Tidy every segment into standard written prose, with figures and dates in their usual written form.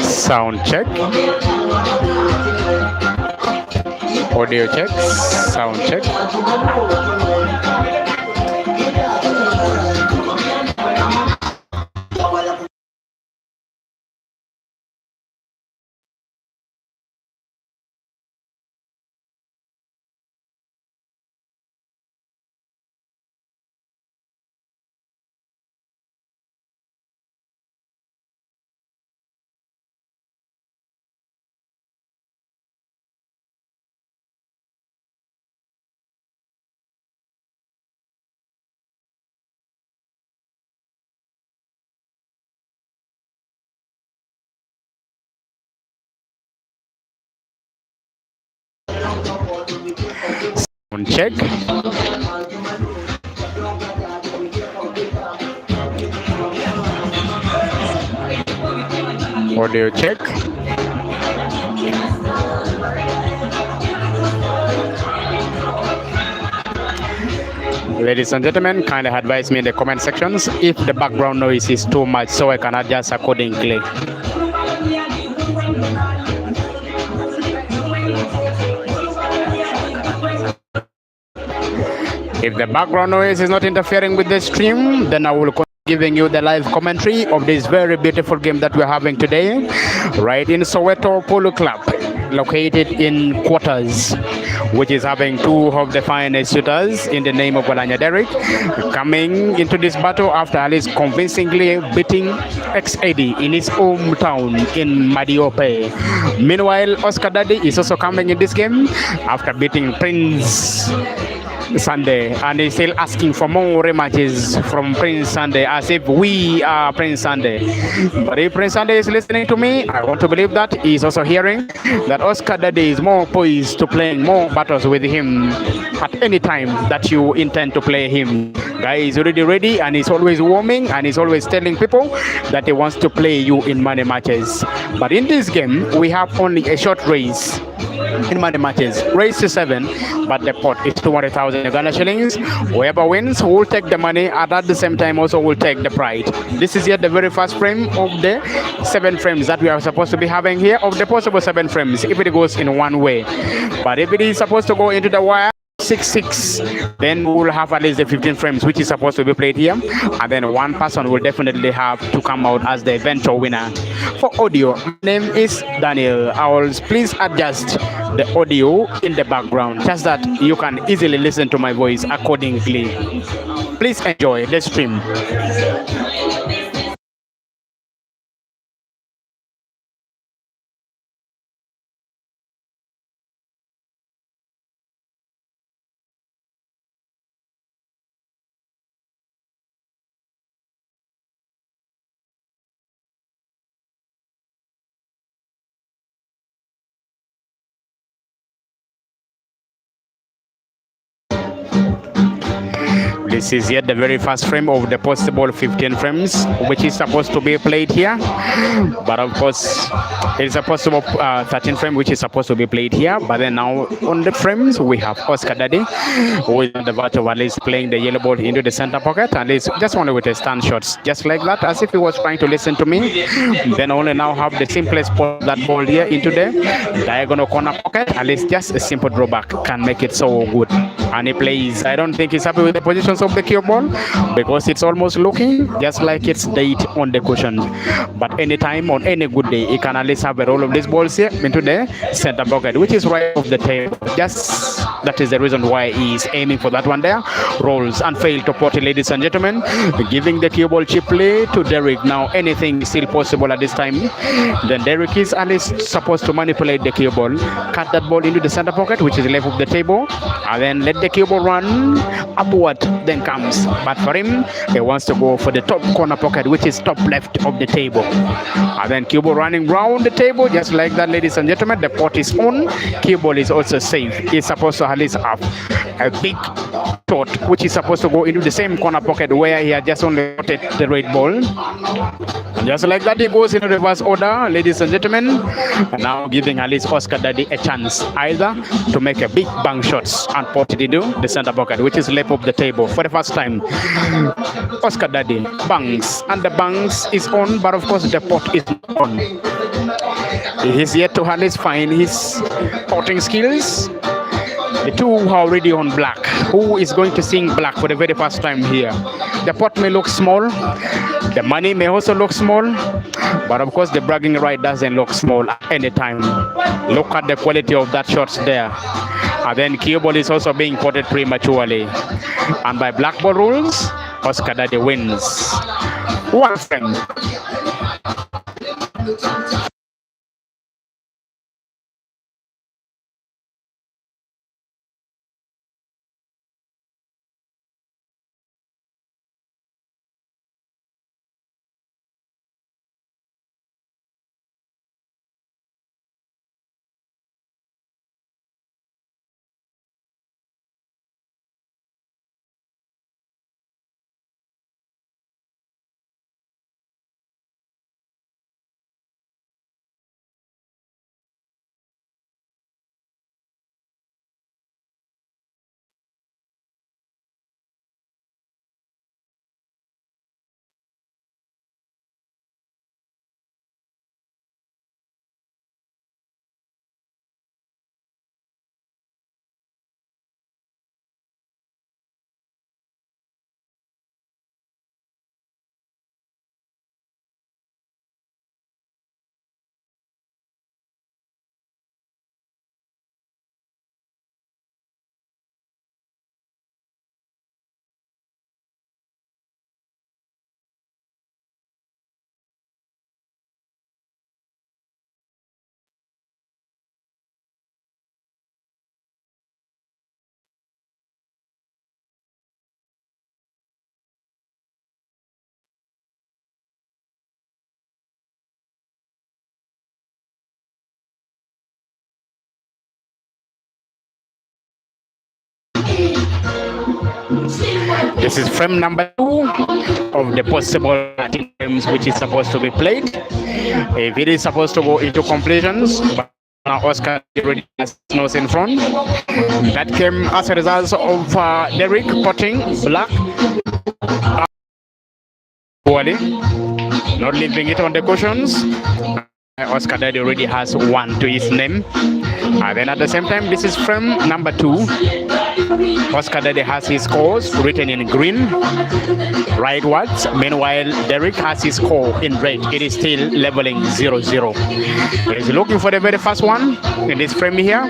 Sound check. Audio check. Sound check. Sound check. Audio check. Ladies and gentlemen, kindly advise me in the comment sections if the background noise is too much so I can adjust accordingly. If the background noise is not interfering with the stream, then I will continue giving you the live commentary of this very beautiful game that we're having today, right in Soweto Polo Club, located in Quarters, which is having two of the finest shooters in the name of DERRICK, coming into this battle after at least convincingly beating XAD in his hometown in Madiope. Meanwhile, Oscar Daddy is also coming in this game after beating Prince Sunday, and he's still asking for more rematches from Prince Sunday, as if we are Prince Sunday. But if Prince Sunday is listening to me, I want to believe that he's also hearing that Oscar Daddy is more poised to playing more battles with him at any time that you intend to play him. Guy is already ready, and he's always warming, and he's always telling people that he wants to play you in money matches. But in this game, we have only a short race in money matches, race to 7, but the pot is 200,000 Uganda shillings. Whoever wins will take the money, and at the same time also will take the pride. This is yet the very first frame of the 7 frames that we are supposed to be having here, of the possible 7 frames if it goes in one way. But if it is supposed to go into the wire 6-6, then we will have at least the 15 frames which is supposed to be played here, and then one person will definitely have to come out as the eventual winner. For audio, my name is Daniel. I will please adjust the audio in the background just that you can easily listen to my voice accordingly. Please enjoy the stream. This is yet the very first frame of the possible 15 frames which is supposed to be played here, but of course it's a possible 13 frame which is supposed to be played here. But then now on the frames we have Oscar Daddy, who is on the battle, at least playing the yellow ball into the center pocket, at least just only with a stand shots, just like that, as if he was trying to listen to me. Then only now have the simplest put that ball here into the diagonal corner pocket, at least just a simple drawback can make it so good. And he plays, I don't think he's happy with the positions of the cue ball because it's almost looking just like it's date on the cushion. But anytime on any good day, he can at least have a roll of these balls here into the center pocket, which is right off the table. Just that is the reason why he is aiming for that one there. Rolls and fail to pot it, ladies and gentlemen, giving the cue ball cheaply to DERRICK. Now anything is still possible at this time. Then DERRICK is at least supposed to manipulate the cue ball, cut that ball into the center pocket, which is left of the table, and then let the cue ball run upward, then comes. But for him, he wants to go for the top corner pocket, which is top left of the table. And then cue ball running round the table, just like that, ladies and gentlemen. The pot is on. Cue ball is also safe. He's supposed to at least have a big shot, which is supposed to go into the same corner pocket where he had just only spotted the red ball. Just like that, he goes into reverse order, ladies and gentlemen. And now giving at least Oscar Daddy a chance either to make a big bang shots and what did he do? The center pocket, which is left of the table for the first time. Oscar Daddy bangs, and the bangs is on, but of course the pot is not on. He is yet to at least find his potting skills. The two are already on black. Who is going to sing black for the very first time here? The pot may look small, the money may also look small, but of course the bragging right doesn't look small at any time. Look at the quality of that shots there. And then cue ball is also being potted prematurely. And by black ball rules, Oscar Daddy wins. One frame. This is frame number 2 of the possible 13 frames which is supposed to be played. If it is supposed to go into completions, but now Oscar already has nose in front. That came as a result of Derrick potting black. Not leaving it on the cushions. Oscar Daddy already has 1 to his name. And then at the same time, this is frame number 2. Oscar Daddy has his scores written in green, rightwards. Meanwhile, Derrick has his score in red. It is still leveling 0-0. He is looking for the very first one in this frame here.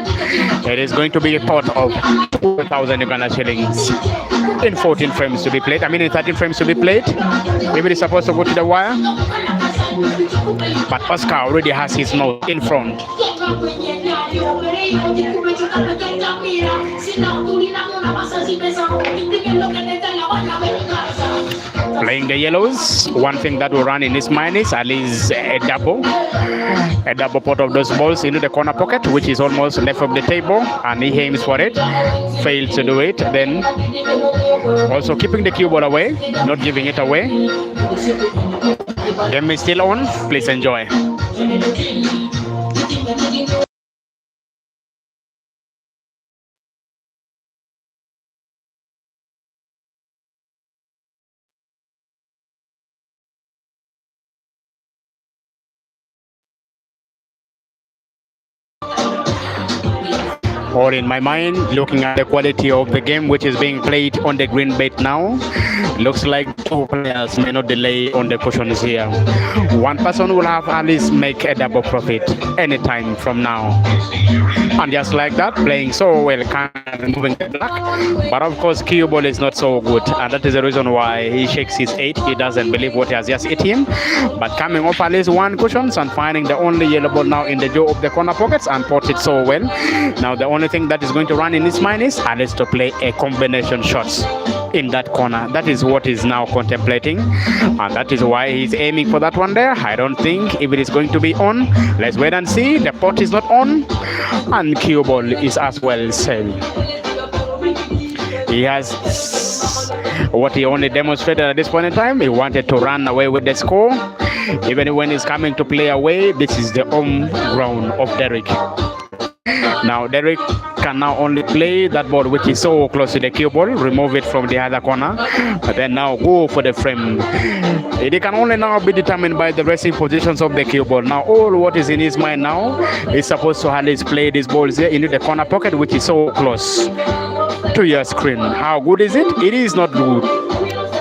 It is going to be a pot of 2,000 Uganda shillings in 14 frames to be played. I mean, in 13 frames to be played. Maybe it's supposed to go to the wire. But Oscar already has his nose in front. Playing the yellows, one thing that will run in his mind is at least a double pot of those balls into the corner pocket, which is almost left of the table, and he aims for it, fails to do it. Then also keeping the cue ball away, not giving it away. Game is still on. Please enjoy. All in my mind, looking at the quality of the game which is being played on the green bait now, looks like 2 players may not delay on the cushions here. One person will have at least make a double profit anytime from now. And just like that, playing so well, kind of moving the black. But of course, cue ball is not so good, and that is the reason why he shakes his 8. He doesn't believe what he has just hit him. But coming off at least 1 cushions and finding the only yellow ball now in the jaw of the corner pockets and pot it so well. Now the only thing that is going to run in his mind is at least to play a combination shots in that corner. That is what he's now contemplating, and that is why he's aiming for that one there. I don't think if it is going to be on. Let's wait and see. The pot is not on, and cue ball is as well said. He has what he only demonstrated at this point in time. He wanted to run away with the score. Even when he's coming to play away, this is the home ground of Derrick. Now Derrick can now only play that ball which is so close to the cue ball, remove it from the other corner, but then now go for the frame. It can only now be determined by the resting positions of the cue ball. Now all what is in his mind now is supposed to at least play these balls here into the corner pocket which is so close to your screen. How good is it? It is not good.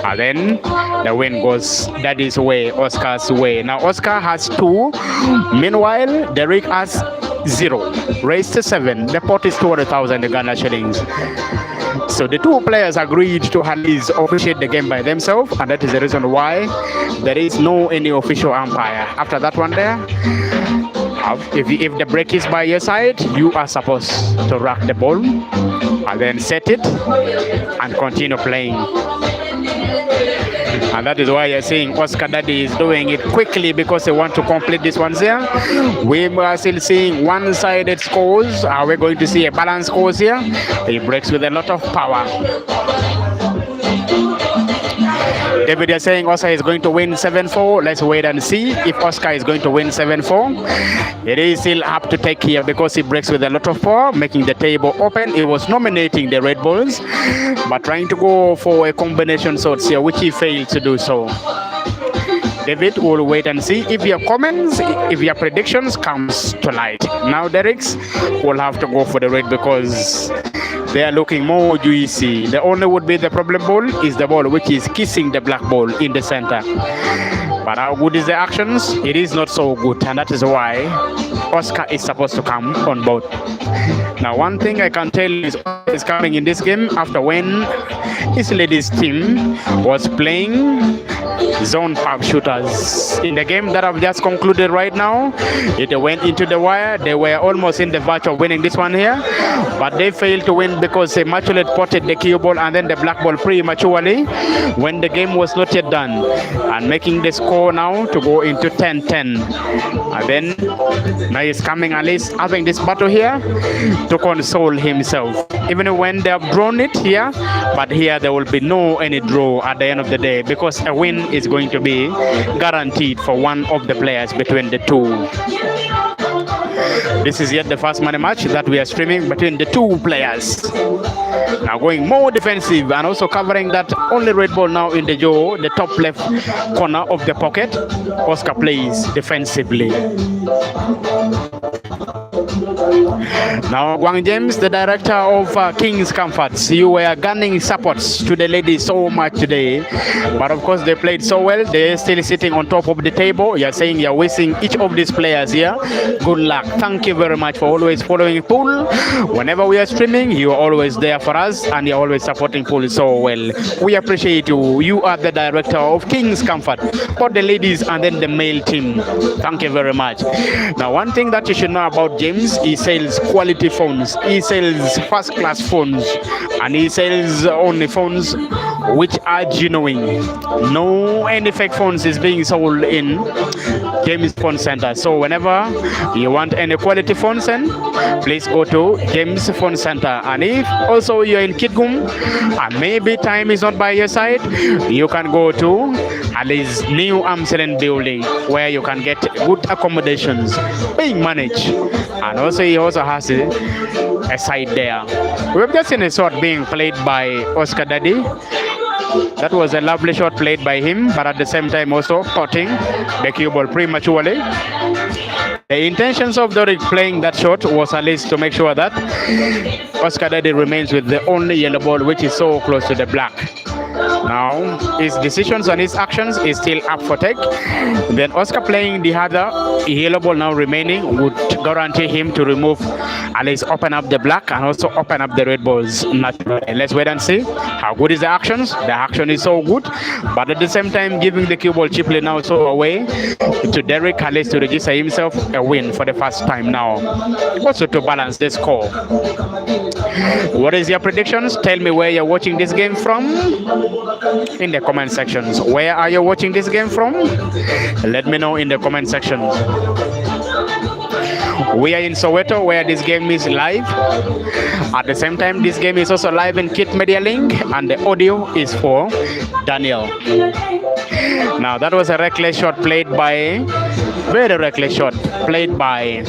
And then the win goes that is way, Oscar's way. Now Oscar has 2. Meanwhile, Derrick has 0. Raised to 7. The pot is 200,000 Ghana shillings. So the two players agreed to at least officiate the game by themselves, and that is the reason why there is no any official umpire. After that one there, if the break is by your side, you are supposed to rack the ball and then set it and continue playing. And that is why you're seeing Oscar Daddy is doing it quickly because they want to complete this one here. We are still seeing one-sided scores. Are we going to see a balanced scores here? He breaks with a lot of power. David is saying Oscar is going to win 7-4. Let's wait and see if Oscar is going to win 7-4. It is still up to take here because he breaks with a lot of power, making the table open. He was nominating the Red Bulls, but trying to go for a combination sorts here, which he failed to do so. David will wait and see if your comments, if your predictions comes to light. Now Derrick's will have to go for the red because they are looking more juicy. The only would be the problem ball is the ball which is kissing the black ball in the center. But how good is the actions? It is not so good, and that is why Oscar is supposed to come on board. Now one thing I can tell you is coming in this game after when his ladies team was playing zone pub shooters. In the game that I've just concluded right now, it went into the wire. They were almost in the verge of winning this one here, but they failed to win because they Immaculate potted the cue ball and then the black ball prematurely when the game was not yet done, and making the score now to go into 10-10. And then now he's coming at least having this battle here to console himself, even when they have drawn it here, but here there will be no any draw at the end of the day because a win is going to be guaranteed for one of the players between the two. This is yet the first money match that we are streaming between the two players. Now going more defensive and also covering that only red ball now in the jaw, the top left corner of the pocket. Oscar plays defensively. Now Guang James, the director of King's Comforts, you were gunning supports to the ladies so much today, but of course they played so well. They're still sitting on top of the table. You're saying you're wishing each of these players here good luck. Thank you very much for always following Pool. Whenever we are streaming, you are always there for us and you're always supporting Pool so well. We appreciate you. You are the director of King's Comfort for the ladies and then the male team. Thank you very much. Now one thing that you should know about James, he sells quality phones. He sells first class phones and he sells only phones which are genuine. No any fake phones is being sold in James Phone Center. So whenever you want any quality phones, please go to James Phone Center. And if also you're in Kitgum and maybe time is not by your side, you can go to Ali's new Amsterdam building where you can get good accommodations being managed. And also he also has a side there. We've just seen a shot being played by Oscar Daddy. That was a lovely shot played by him, but at the same time also potting the cue ball prematurely. The intentions of DERRICK playing that shot was at least to make sure that Oscar Daddy remains with the only yellow ball which is so close to the black. Now his decisions and his actions is still up for take. Then Oscar playing the other yellow ball now remaining would guarantee him to remove, at least open up the black and also open up the red balls naturally. Let's wait and see how good is the actions. The action is so good, but at the same time giving the cue ball cheaply now so away to DERRICK, at least to register himself a win for the first time now. Also to balance the score. What is your predictions? Tell me where you're watching this game from in the comment sections. Where are you watching this game from? Let me know in the comment section. We are in Soweto where this game is live. At the same time, this game is also live in Kit Media Link, and the audio is for Daniel. Now that was a reckless shot played by, very reckless shot played by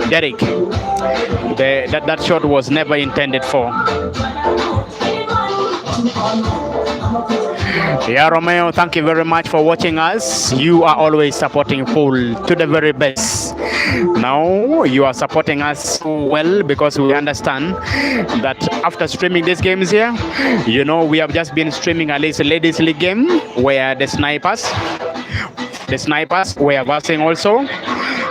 DERRICK. That shot was never intended for. Yeah, Romeo, thank you very much for watching us. You are always supporting Pool to the very best. Now you are supporting us so well because we understand that after streaming these games here, we have just been streaming at least a ladies league game where the snipers were versing also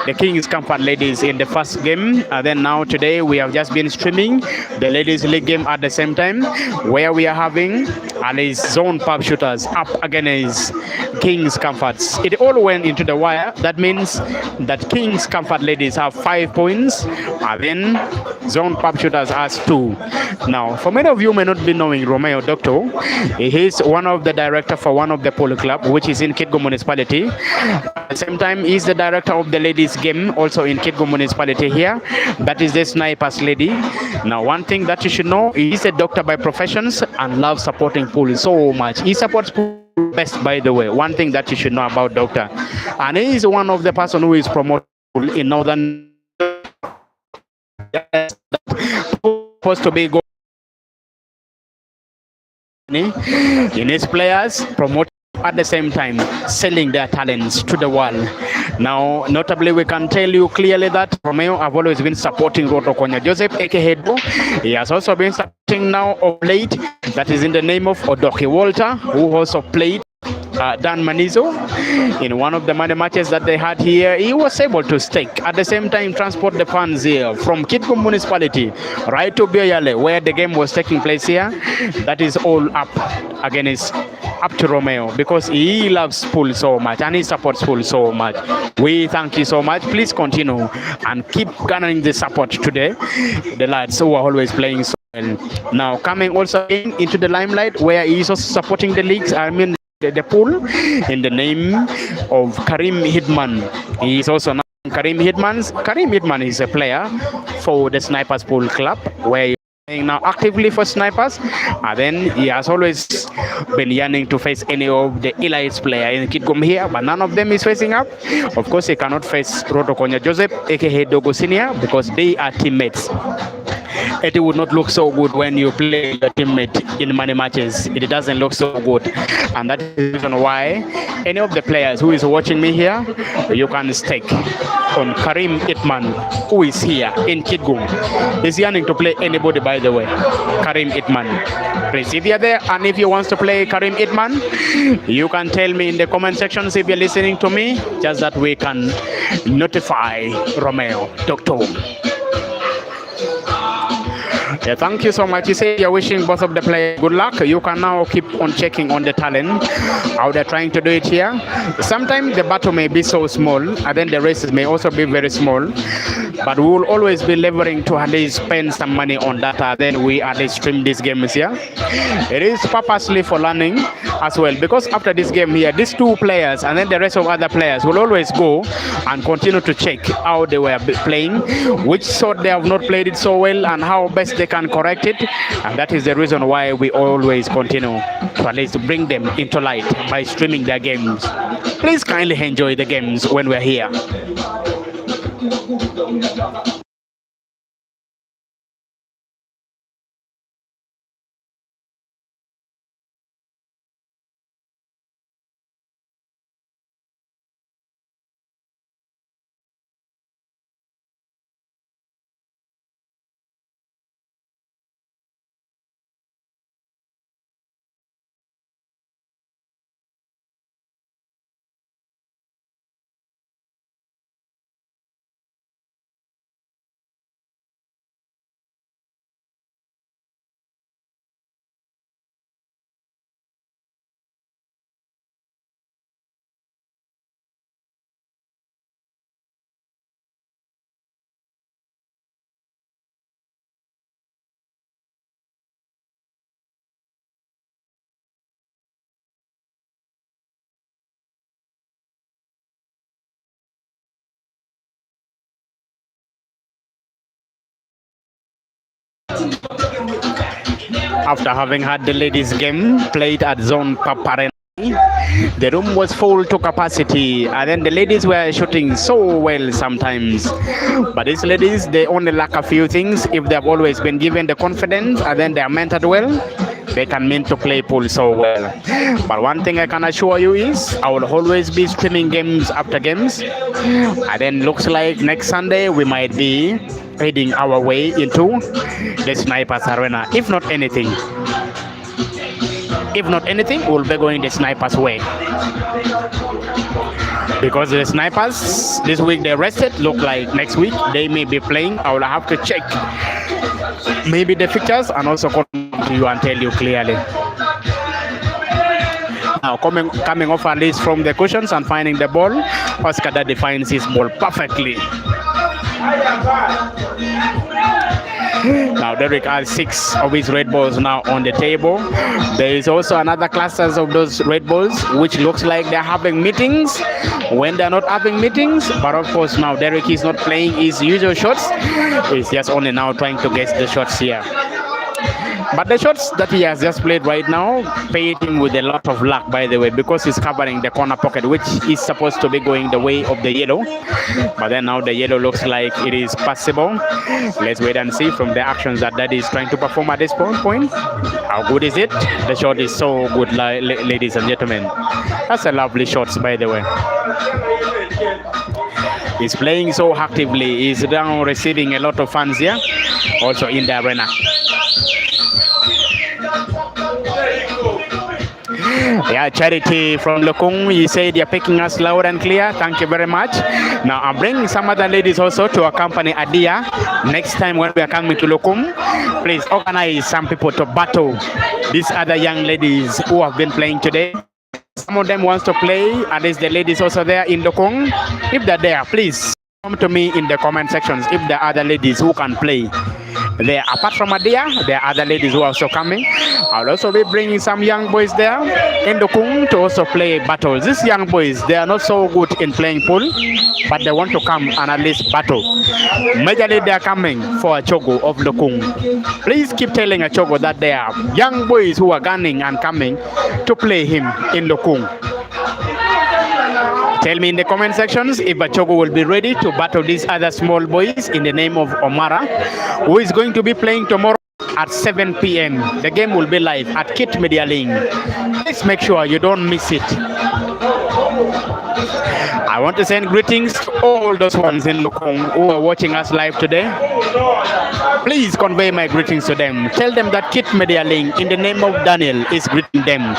the Kings Comfort ladies in the first game. And then now today we have just been streaming the ladies league game at the same time where we are having at least zone pub shooters up against Kings Comforts. It all went into the wire. That means that Kings Comfort ladies have 5 points and then zone pub shooters has 2. Now, for many of you may not be knowing Romeo Doctor, he is one of the director for one of the polo club which is in Kitgo municipality. At the same time, he's the director of the ladies game also in Kitgo municipality here. That is the snipers lady. Now, one thing that you should know, he's a doctor by professions and loves supporting pool so much. He supports pool best, by the way. One thing that you should know about doctor, and he is one of the person who is promoting pool in northern supposed to be in his players promoting at the same time selling their talents to the world. Now, notably, we can tell you clearly that Romeo have always been supporting Roto Konya Joseph Ekehedo. He has also been supporting now of late, that is in the name of Odoki Walter, who also played Dan Manizo in one of the money matches that they had here. He was able to stake at the same time transport the funds here from Kitgo municipality right to Bioyale where the game was taking place here. That is all up against up to Romeo because he loves pool so much and he supports pool so much. We thank you so much. Please continue and keep garnering the support today. The lads who are always playing so well. Now coming also into the limelight where he is also supporting the leagues. I mean the pool in the name of Karim Hidman. He is also now Karim Hidman is a player for the Snipers Pool Club where now actively for snipers, and then he has always been yearning to face any of the elites player in Kitgum here, but none of them is facing up. Of course, he cannot face Roto Konya Joseph, aka Dogo Senior, because they are teammates. It would not look so good when you play your teammate in money matches. It doesn't look so good, and that is the reason why any of the players who is watching me here, you can stake on Karim Itman, who is here in Kitgum. He's yearning to play anybody, by the way. Karim Itman. Please, if you're there and if you want to play Karim Itman, you can tell me in the comment sections if you're listening to me, just that we can notify Romeo Doctor. Yeah, thank you so much. You say you're wishing both of the players good luck. You can now keep on checking on the talent, how they're trying to do it here. Sometimes the battle may be so small, and then the races may also be very small. But we will always be leveraging to at least spend some money on data. Then we at least stream these games here. It is purposely for learning as well, because after this game here, these two players and then the rest of other players will always go and continue to check how they were playing, which sort they have not played it so well, and how best they can correct it. And that is the reason why we always continue to at least bring them into light by streaming their games. Please kindly enjoy the games when we're here. After having had the ladies' game played at Zone Paparena, the room was full to capacity, and then the ladies were shooting so well sometimes. But these ladies, they only lack a few things. If they have always been given the confidence and then they are mentored well, they can mean to play pool so well. But one thing I can assure you is I will always be streaming games after games. And then looks like next Sunday we might be heading our way into the Snipers Arena. If not anything, we'll be going the Snipers way. Because the Snipers this week they rested. Look like next week they may be playing. I will have to check maybe the fixtures and also come to you and tell you clearly. Now coming off at least from the cushions and finding the ball, Oscar that defines his ball perfectly. Now Derrick has 6 of his red balls now on the table. There is also another clusters of those red balls which looks like they're having meetings when they're not having meetings. But of course now Derrick is not playing his usual shots. He's just only now trying to guess the shots here. But the shots that he has just played right now paid him with a lot of luck, by the way, because he's covering the corner pocket, which is supposed to be going the way of the yellow. But then now the yellow looks like it is passable. Let's wait and see from the actions that Daddy is trying to perform at this point. How good is it? The shot is so good, ladies and gentlemen. That's a lovely shot, by the way. He's playing so actively. He's now receiving a lot of fans here, also in the arena. Yeah, Charity from Lokung, he said you're picking us loud and clear. Thank you very much. Now I'm bringing some other ladies also to accompany Adia. Next time when we are coming to Lokung, please organize some people to battle these other young ladies who have been playing today. Some of them wants to play, and there's the ladies also there in Lokung. If they're there, please come to me in the comment sections if there are other ladies who can play. There, apart from Adia, there are other ladies who are also coming. I'll also be bringing some young boys there in the Kung to also play battles. These young boys, they are not so good in playing pool, but they want to come and at least battle. Majorly, they are coming for Achogo of the Kung. Please keep telling Achogo that there are young boys who are gunning and coming to play him in the Kung. Tell me in the comment sections if Achogo will be ready to battle these other small boys in the name of Omara, who is going to be playing tomorrow at 7 p.m. The game will be live at Kit Media Link. Please make sure you don't miss it. I want to send greetings to all those ones in Lukong who are watching us live today. Please convey my greetings to them. Tell them that Kit Media Link in the name of Daniel is greeting them.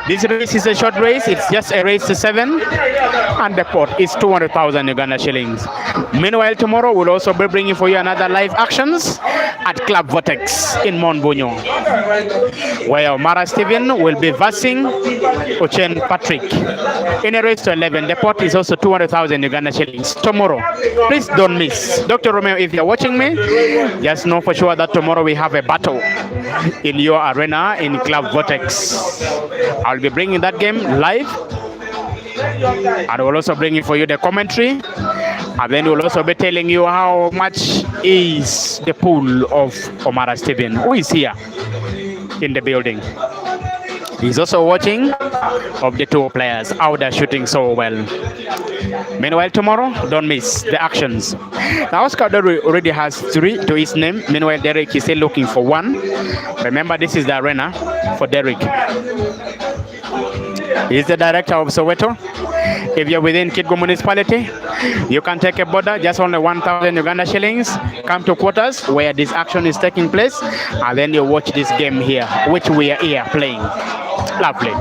This race is a short race. It's just a race to 7, and the pot is 200,000 Uganda shillings. Meanwhile, tomorrow we'll also be bringing for you another live actions at Club Vortex in Monbunyo, where Mara Steven will be versing Ochen Patrick in a race to 11. The pot is also 200,000 Uganda shillings tomorrow. Please don't miss. Dr. Romeo, if you're watching me, just know for sure that tomorrow we have a battle in your arena in Club Vortex. I'll be bringing that game live, and I will also bring it for you the commentary, and then we'll also be telling you how much is the pool of Omara Steven, who is here in the building. He's also watching of the two players, how they're shooting so well. Meanwhile, tomorrow, don't miss the actions. Now, Oscar already has 3 to his name. Meanwhile, Derrick is still looking for 1. Remember, this is the arena for Derrick. He's the director of Soweto. If you're within Kitgum municipality, you can take a border, just only 1,000 Uganda shillings. Come to quarters where this action is taking place, and then you watch this game here, which we are here playing. Lovely.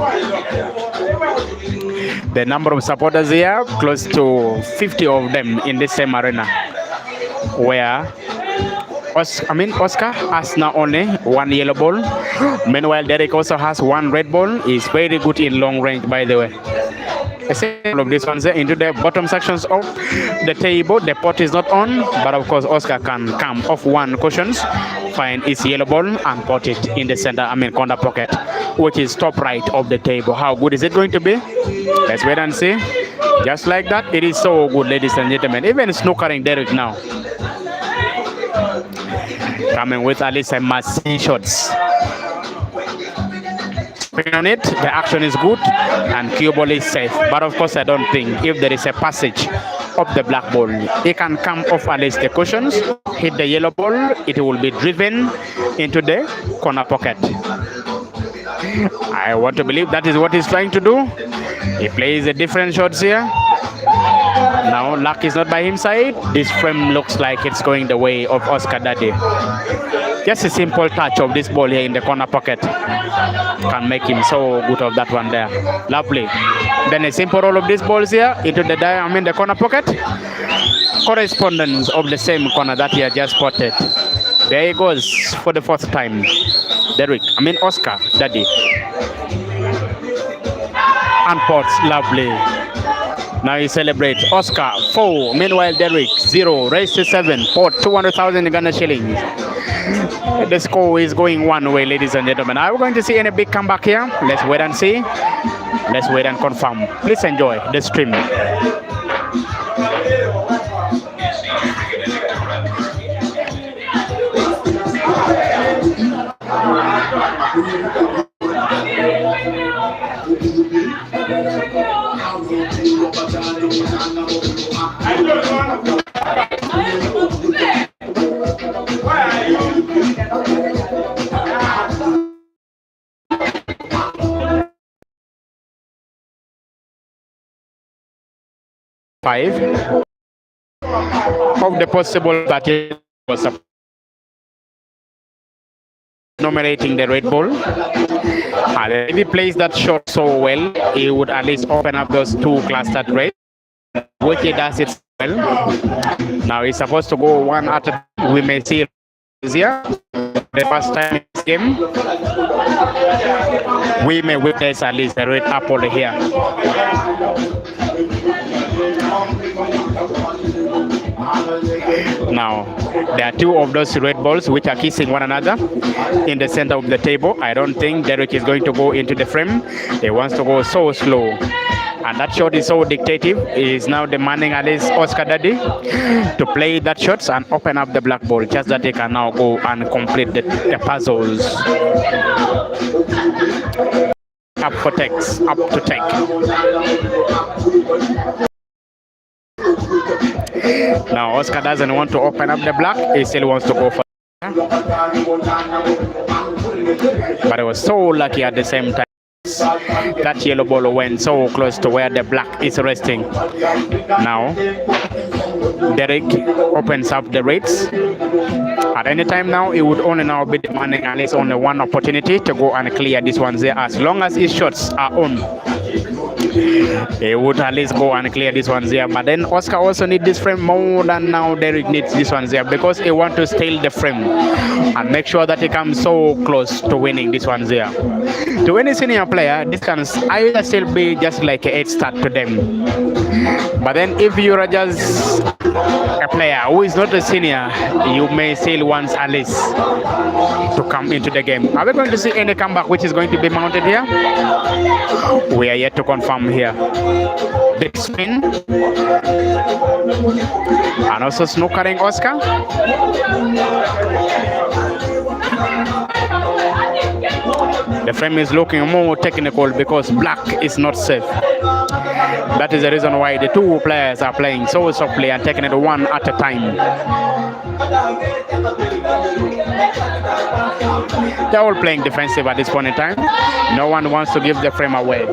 The number of supporters here, close to 50 of them in this same arena, where Oscar has now only 1 yellow ball. Meanwhile, Derrick also has 1 red ball. He's very good in long range, by the way. All of these ones into the bottom sections of the table. The pot is not on, but of course Oscar can come off 1 cushions, find his yellow ball and put it in the center, corner pocket, which is top right of the table. How good is it going to be? Let's wait and see. Just like that, it is so good, ladies and gentlemen. Even snookering Derrick now. coming with at least a machine shots. On it, the action is good and cue ball is safe. But of course, I don't think if there is a passage of the black ball, it can come off at least the cushions, hit the yellow ball, it will be driven into the corner pocket. I want to believe that is what he's trying to do. He plays a different shots here. Now luck is not by his side. This frame looks like it's going the way of Oscar Daddy. Just a simple touch of this ball here in the corner pocket can make him so good of that one there. Lovely. Then a simple roll of these balls here into the corner pocket. Correspondence of the same corner that he had just spotted. There he goes for the fourth time. Oscar Daddy. And Potts, lovely. Now he celebrates. Oscar 4. Meanwhile, Derrick 0. Race to 7. Port 200,000 Ghana shillings. The score is going one way, ladies and gentlemen. Are we going to see any big comeback here? Let's wait and see. Let's wait and confirm. Please enjoy the stream. Five of the possible that was nominating the red ball. And if he plays that shot so well, he would at least open up those two clustered reds, which he does it well. Now he's supposed to go one at a time. We may see here the first time in this game. We may witness at least the red apple here. Now, there are two of those red balls which are kissing one another in the center of the table. I don't think Derrick is going to go into the frame. He wants to go so slow. And that shot is so dictative. He is now demanding at least Oscar Daddy to play that shot and open up the black ball, just that he can now go and complete the puzzles. Up for takes, up to take. Now Oscar doesn't want to open up the black, he still wants to go for it. But it was so lucky at the same time. That yellow ball went so close to where the black is resting. Now Derrick opens up the reds. At any time now, he would only now be demanding at least only one opportunity to go and clear this one there. As long as his shots are on, he would at least go and clear this one there. But then Oscar also needs this frame more than now Derrick needs this one there, because he wants to steal the frame and make sure that he comes so close to winning this one there. To any senior player, this can either still be just like a 8 start to them. But then if you are just a player who is not a senior, you may still want at least to come into the game. Are we going to see any comeback which is going to be mounted here? We are yet to confirm here. Big spin. And also snookering Oscar. The frame is looking more technical because black is not safe. That is the reason why the two players are playing so softly and taking it one at a time. They're all playing defensive at this point in time. No one wants to give the frame away.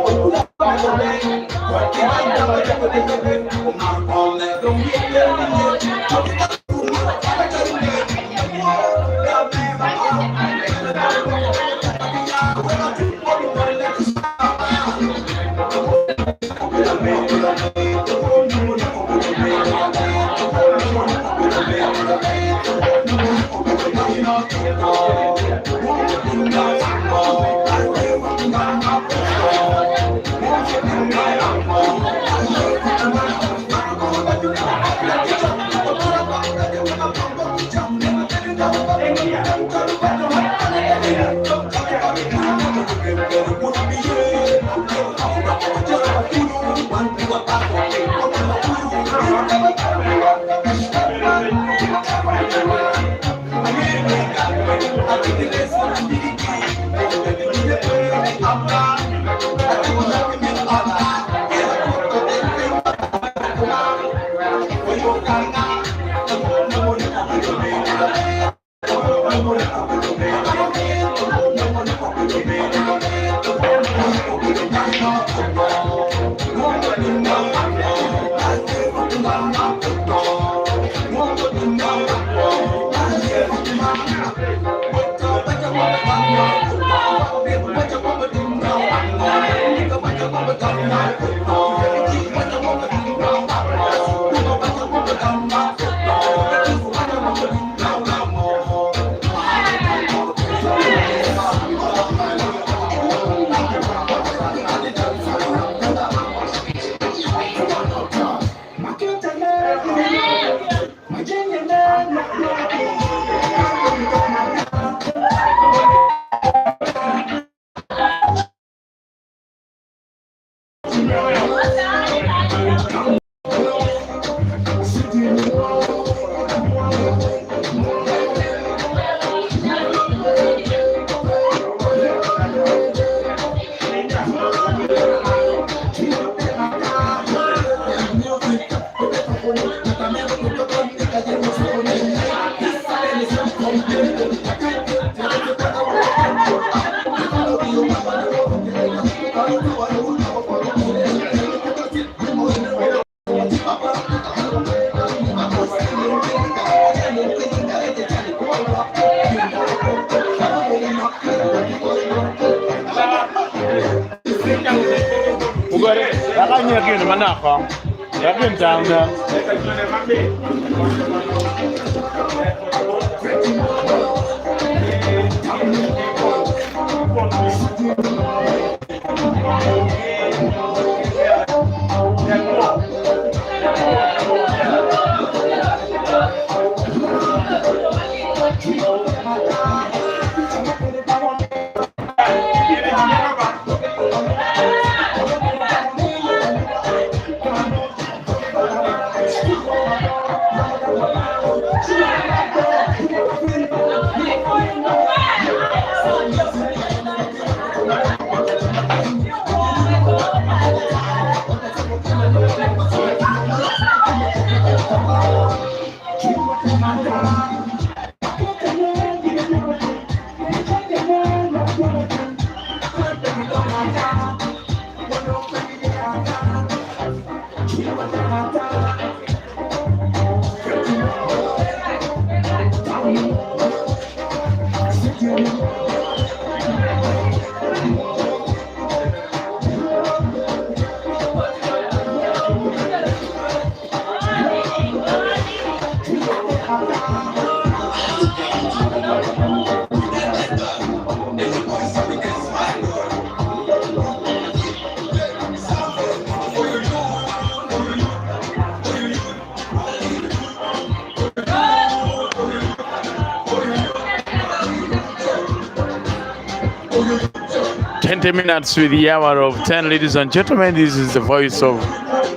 Minutes with the hour of 10, ladies and gentlemen. This is the voice of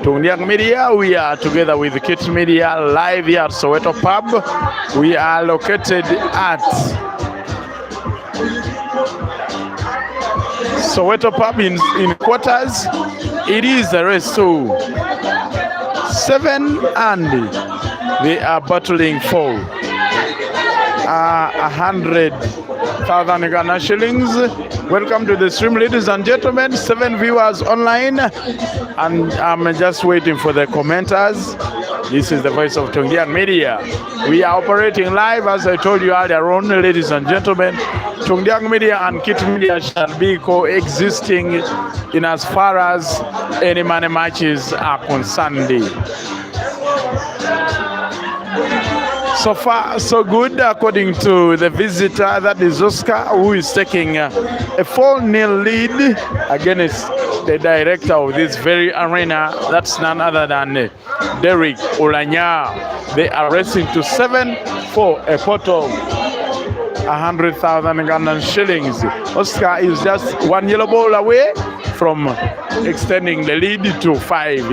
Tundiak Media. We are together with the Kids Media live here at Soweto Pub. We are located at Soweto Pub in quarters. It is a race to 7 and they are battling for 100,000 Ghana shillings. Welcome to the stream, ladies and gentlemen. 7 viewers online, and I'm just waiting for the commenters. This is the voice of Tundiak Media. We are operating live, as I told you earlier on, ladies and gentlemen. Tundiak Media and Kit Media shall be coexisting in as far as any money matches are concerned. So far, so good, according to the visitor, that is Oscar, who is taking a 4-0 lead against the director of this very arena. That's none other than DERRICK Olanya. They are racing to 7 for a pot of 100,000 Ghanaian shillings. Oscar is just 1 yellow ball away from extending the lead to 5.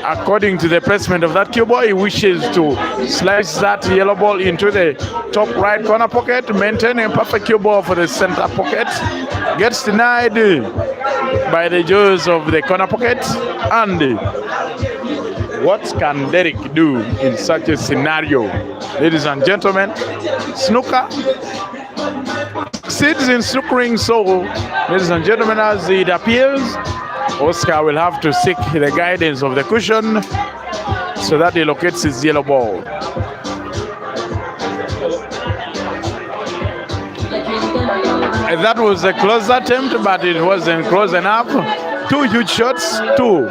According to the placement of that cue ball, he wishes to slice that yellow ball into the top right corner pocket, maintaining a perfect cue ball for the center pocket. Gets denied by the jaws of the corner pocket. And what can DERRICK do in such a scenario? Ladies and gentlemen, snooker succeeds in snookering, so ladies and gentlemen, as it appears, Oscar will have to seek the guidance of the cushion so that he locates his yellow ball. And that was a close attempt, but it wasn't close enough. 2 huge shots to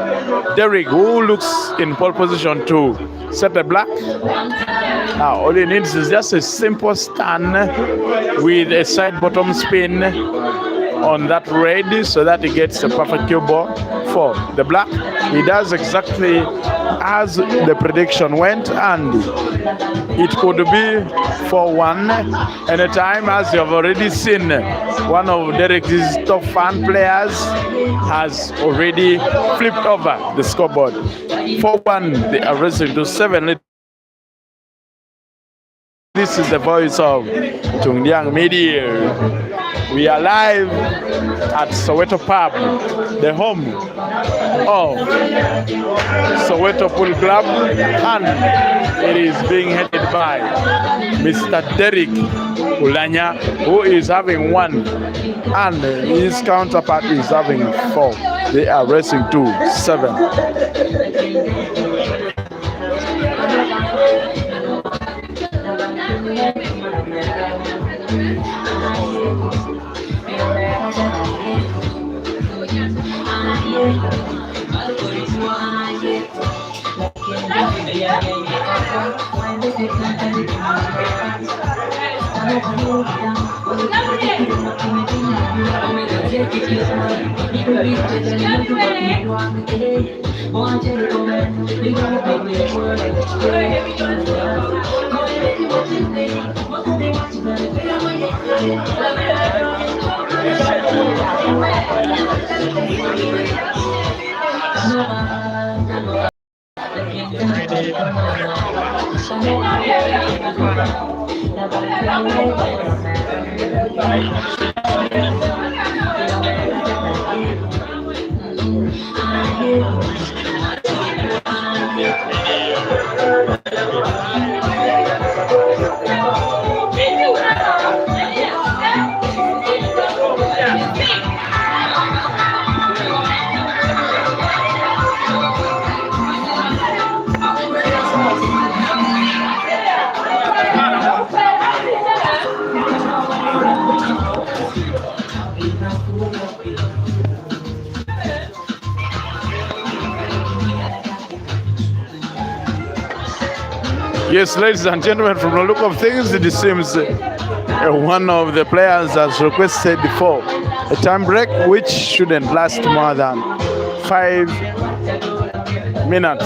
DERRICK, who looks in pole position to set the black. Now all he needs is just a simple stun with a side bottom spin on that red so that he gets a perfect cue ball. For the black, he does exactly as the prediction went, and it could be 4-1 anytime. As you have already seen, one of DERRICK's top fan players has already flipped over the scoreboard. 4-1, they are racing to 7. This is the voice of Tungyang Media. We are live at Soweto Pub, the home of Soweto Pool Club, and it is being headed by Mr. Derrick Ulanya, who is having 1, and his counterpart is having 4. They are racing to 7. Yes, ladies and gentlemen, from the look of things, it seems one of the players has requested for a time break, which shouldn't last more than 5 minutes.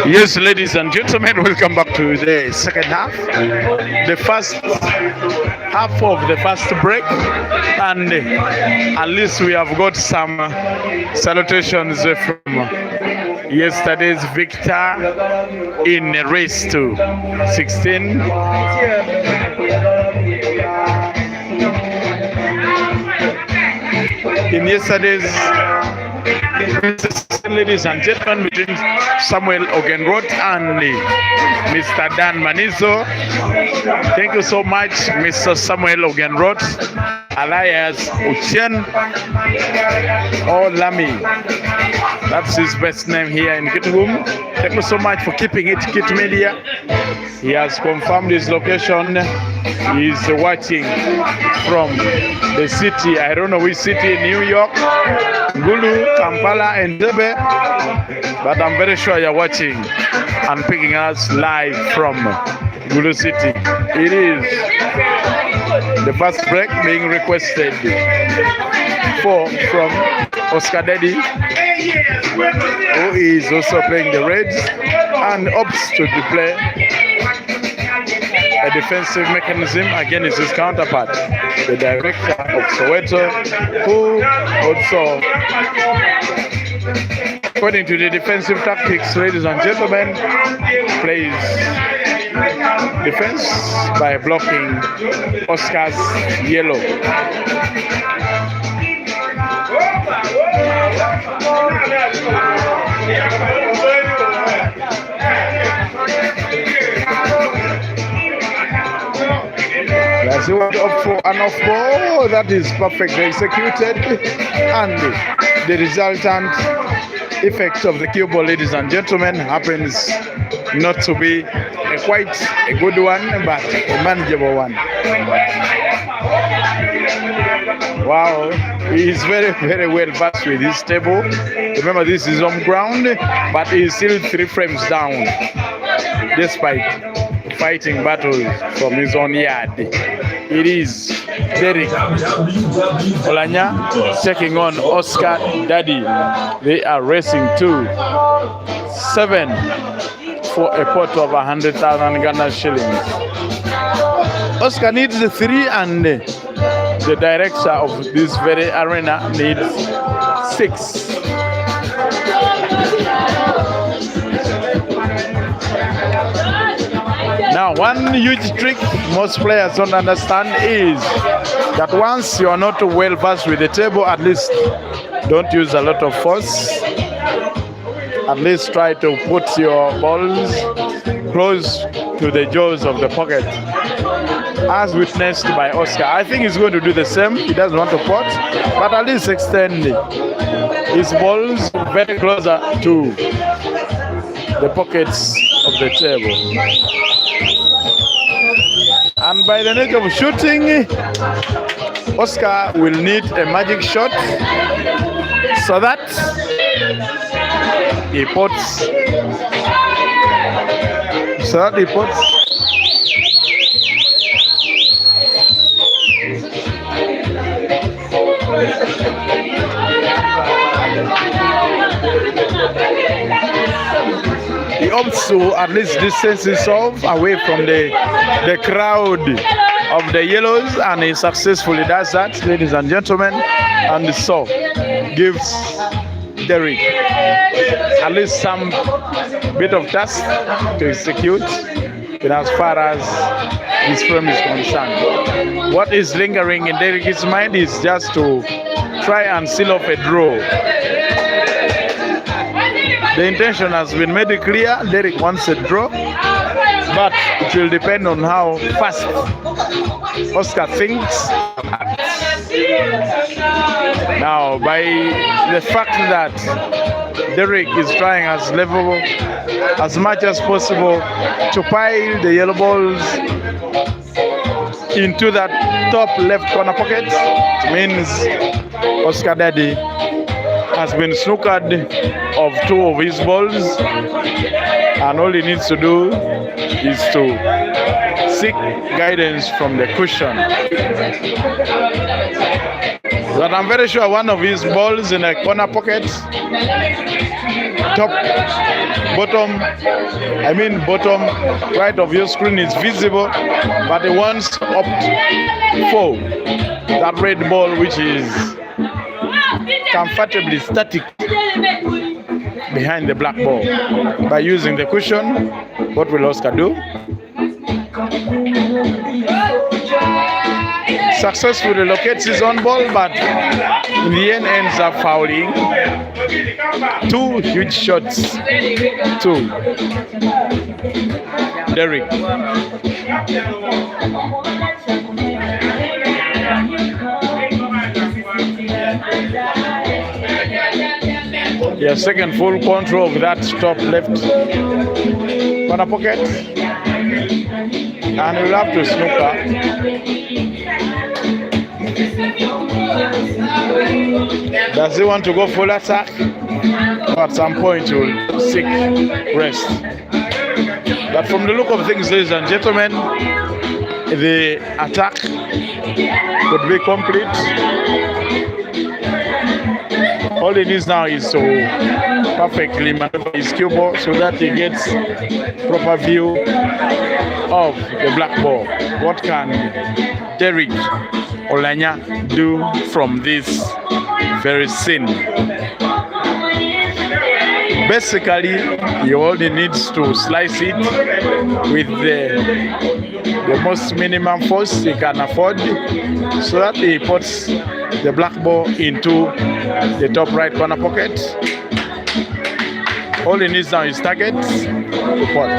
Yes, ladies and gentlemen, welcome back to the second half. The first half of the first break, and at least we have got some salutations from yesterday's victor in a race to 16. In yesterday's ladies and gentlemen, between Samuel Ogenroth and Mr. Dan Manizo. Thank you so much, Mr. Samuel Ogenroth, alias Uchen Lami. That's his best name here in Kitgum. Thank you so much for keeping it Kit Media. He has confirmed his location. He's watching from the city. I don't know which city, New York, Gulu, Kampala, and Debe, but I'm very sure you're watching and picking us live from Gulu City. It is the first break being requested from Oscar Daddy, who is also playing the Reds and opts to play a defensive mechanism against his counterpart, the director of Soweto, who also, according to the defensive tactics, ladies and gentlemen, plays defense by blocking Oscar's yellow. As he went up for an off ball that is perfectly executed, and the resultant effect of the cue ball, ladies and gentlemen, happens not to be quite a good one, but a manageable one. Wow, he is very, very well versed with his table. Remember, this is home ground, but he is still 3 frames down, despite fighting battles from his own yard. It is Derrick Olanya taking on Oscar Daddy. They are racing to 7 for a pot of 100,000 Ghana shillings. Oscar needs the 3, and the director of this very arena needs 6. Now, one huge trick most players don't understand is that once you are not well versed with the table, at least don't use a lot of force. At least try to put your balls close to the jaws of the pocket, as witnessed by Oscar. I think he's going to do the same. He doesn't want to pot, but at least extend his balls very closer to the pockets of the table. And by the nature of shooting, Oscar will need a magic shot so that he puts. He opts to at least distance himself away from the crowd of the yellows, and he successfully does that, ladies and gentlemen, and so gives Derrick at least some bit of task to execute in as far as his frame is concerned. What is lingering in Derrick's mind is just to try and seal off a draw. The intention has been made clear. Derrick wants a draw, but it will depend on how fast Oscar thinks. Now, by the fact that Derrick is trying as much as possible to pile the yellow balls into that top left corner pocket, it means Oscar Daddy has been snookered of 2 of his balls, and all he needs to do is to seek guidance from the cushion. That But I'm very sure one of his balls in a corner pocket, top, bottom right of your screen is visible, but he wants to opt for that red ball which is comfortably static behind the black ball. By using the cushion, what will Oscar do? Successfully locates his own ball, but in the end ends up fouling. 2 huge shots to Derrick. Yeah, second full control of that top left corner pocket, and we'll have to snooker. Does he want to go full attack? Or at some point he will seek rest. But from the look of things, ladies and gentlemen, the attack could be complete. All he needs now is to perfectly maneuver his cue ball so that he gets proper view of the black ball. What can Derrick Olanya do from this very scene? Basically, he only needs to slice it with the most minimum force he can afford so that he puts the black ball into the top right corner pocket. All he needs now is target to pot.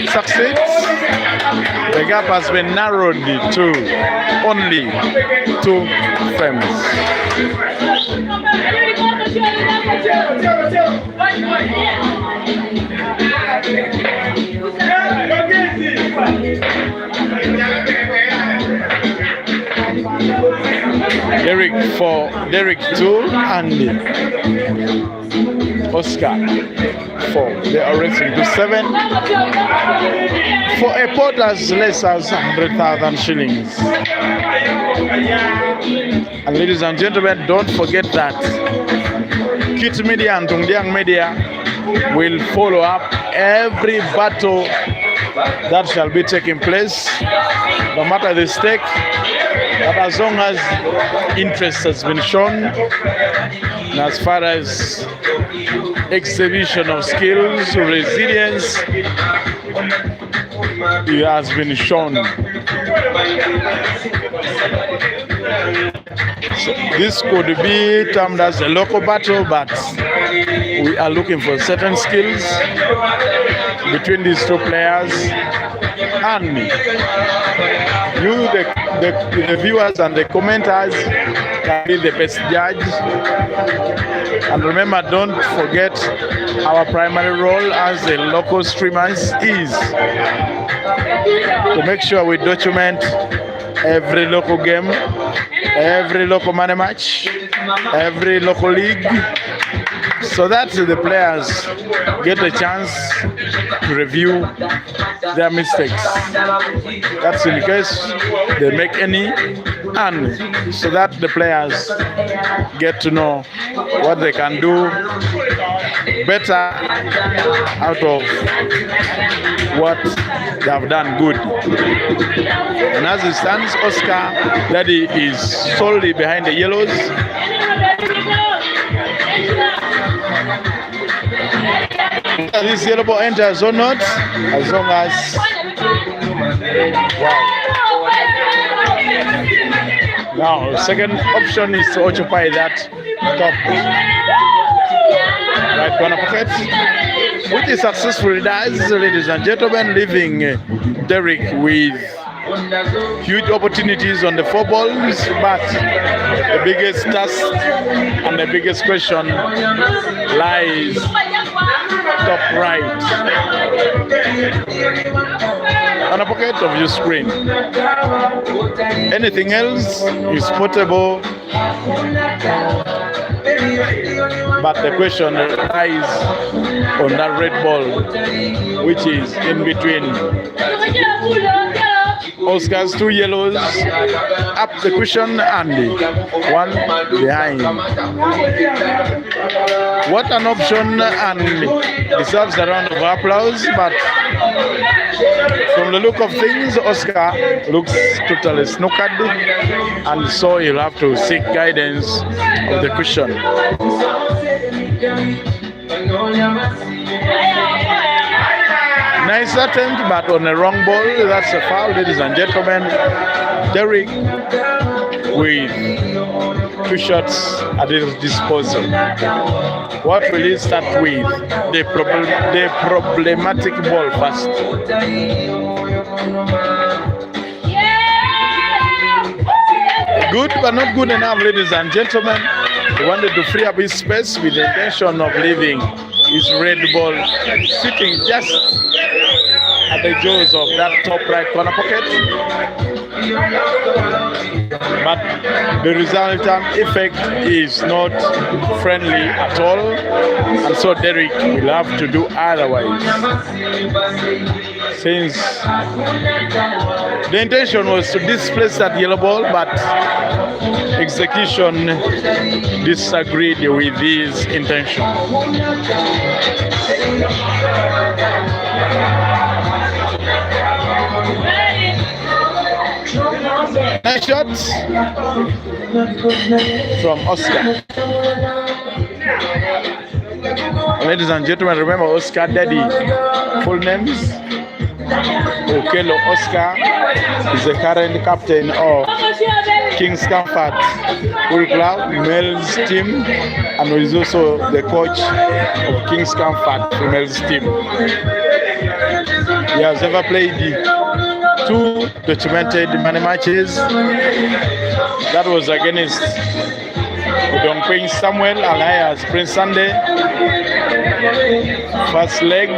Succeeds. The gap has been narrowed to only 2 frames. Derrick 2 and Oscar 4. They are racing to 7 for a pot as less as 100,000 shillings. And ladies and gentlemen, don't forget that Kit Media and Tungdiang Media will follow up every battle that shall be taking place, no matter the stake. But as long as interest has been shown, and as far as exhibition of skills, resilience, it has been shown. So this could be termed as a local battle, but we are looking for certain skills between these 2 players, and you, the viewers and the commenters, can be the best judge. And remember, don't forget our primary role as the local streamers is to make sure we document every local game, every local money match, every local league, so that the players get a chance to review their mistakes. That's in case they make any, and so that the players get to know what they can do better out of what they have done good. And as it stands, Oscar Daddy is solely behind the yellows. This yellow ball enters or not, as long as now second option is to occupy that top right corner pocket, which is successfully does, ladies and gentlemen, leaving Derrick with huge opportunities on the 4 balls, but the biggest task and the biggest question lies top right on the pocket of your screen. Anything else is portable, but the question lies on that red ball, which is in between Oscar's 2 yellows up the cushion and one behind. What an option, and deserves a round of applause, but from the look of things, Oscar looks totally snookered, and so he'll have to seek guidance of the cushion. Nice attempt, but on a wrong ball. That's a foul, ladies and gentlemen. Derrick with 2 shots at his disposal. What will he start with? The problematic ball first. Good, but not good enough, ladies and gentlemen. He wanted to free up his space with the intention of leaving his red ball sitting just at the jaws of that top right corner pocket. But the resultant effect is not friendly at all, and so Derrick will have to do otherwise. Since the intention was to displace that yellow ball, but execution disagreed with his intention. Nice shot from Oscar. Ladies and gentlemen, remember Oscar Daddy. Full names: Okello Oscar is the current captain of King's Comfort Pool Club males team, and is also the coach of King's Comfort females team. He has ever played 2 documented money matches. That was against Udongping Samuel alias Prince Sunday. First leg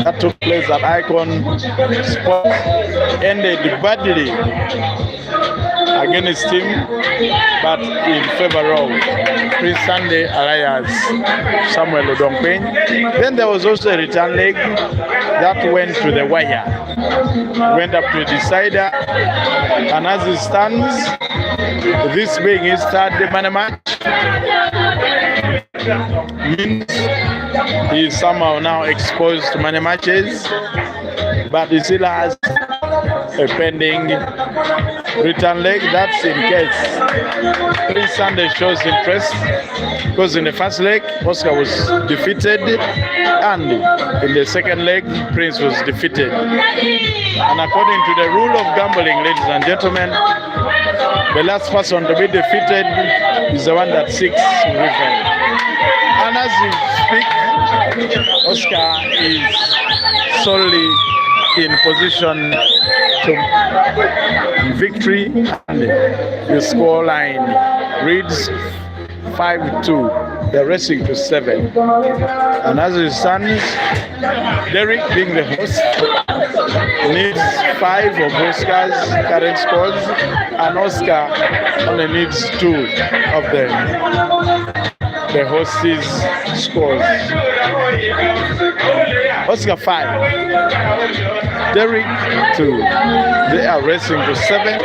that took place at Icon Sport ended badly against him, but in favor of Prince Sunday alias Samuel Udongping. Then there was also a return leg that went to the wire, went up to the decider, and as it stands, this being his 3rd money match, means he is somehow now exposed to money matches, but he still has a pending return leg. That's in case Prince Sunday shows interest, because in the first leg Oscar was defeated, and in the second leg Prince was defeated. And according to the rule of gambling, ladies and gentlemen, the last person to be defeated is the one that seeks revenge. And as we speak, Oscar is solely in position to victory, and the score line reads 5-2. They're racing to 7. And as it stands, Derrick, being the host, needs 5 of Oscar's current scores, and Oscar only needs 2 of them. The host's scores. Oscar 5, Derrick 2. They are racing to 7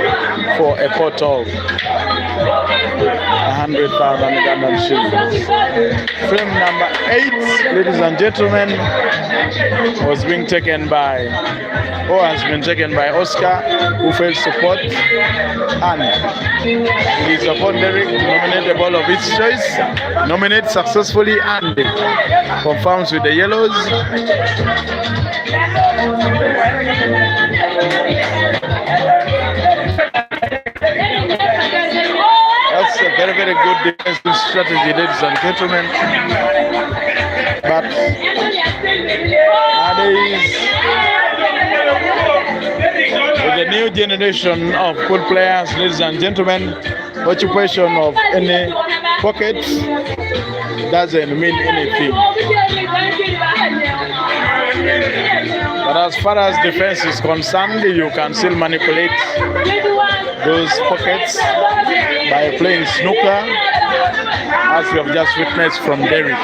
for a pot of 100,000 Uganda shillings. Frame number 8, ladies and gentlemen, has been taken by Oscar, who failed support, and it is upon Derrick to nominate the ball of his choice, nominate successfully, and confirms with the yellows. That's a very, very good defensive strategy, ladies and gentlemen. But nowadays, with the new generation of pool players, ladies and gentlemen, occupation of any pocket doesn't mean anything. But as far as defense is concerned, you can still manipulate those pockets by playing snooker, as you have just witnessed from Derrick.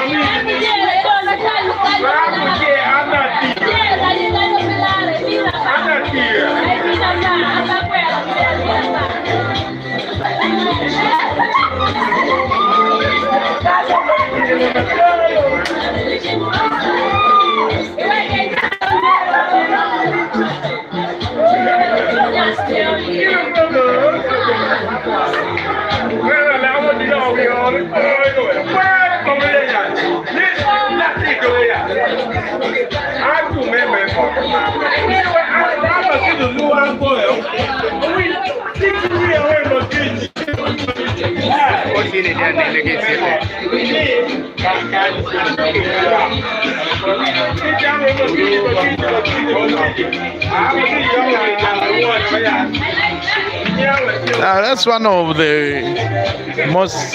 That's one of the most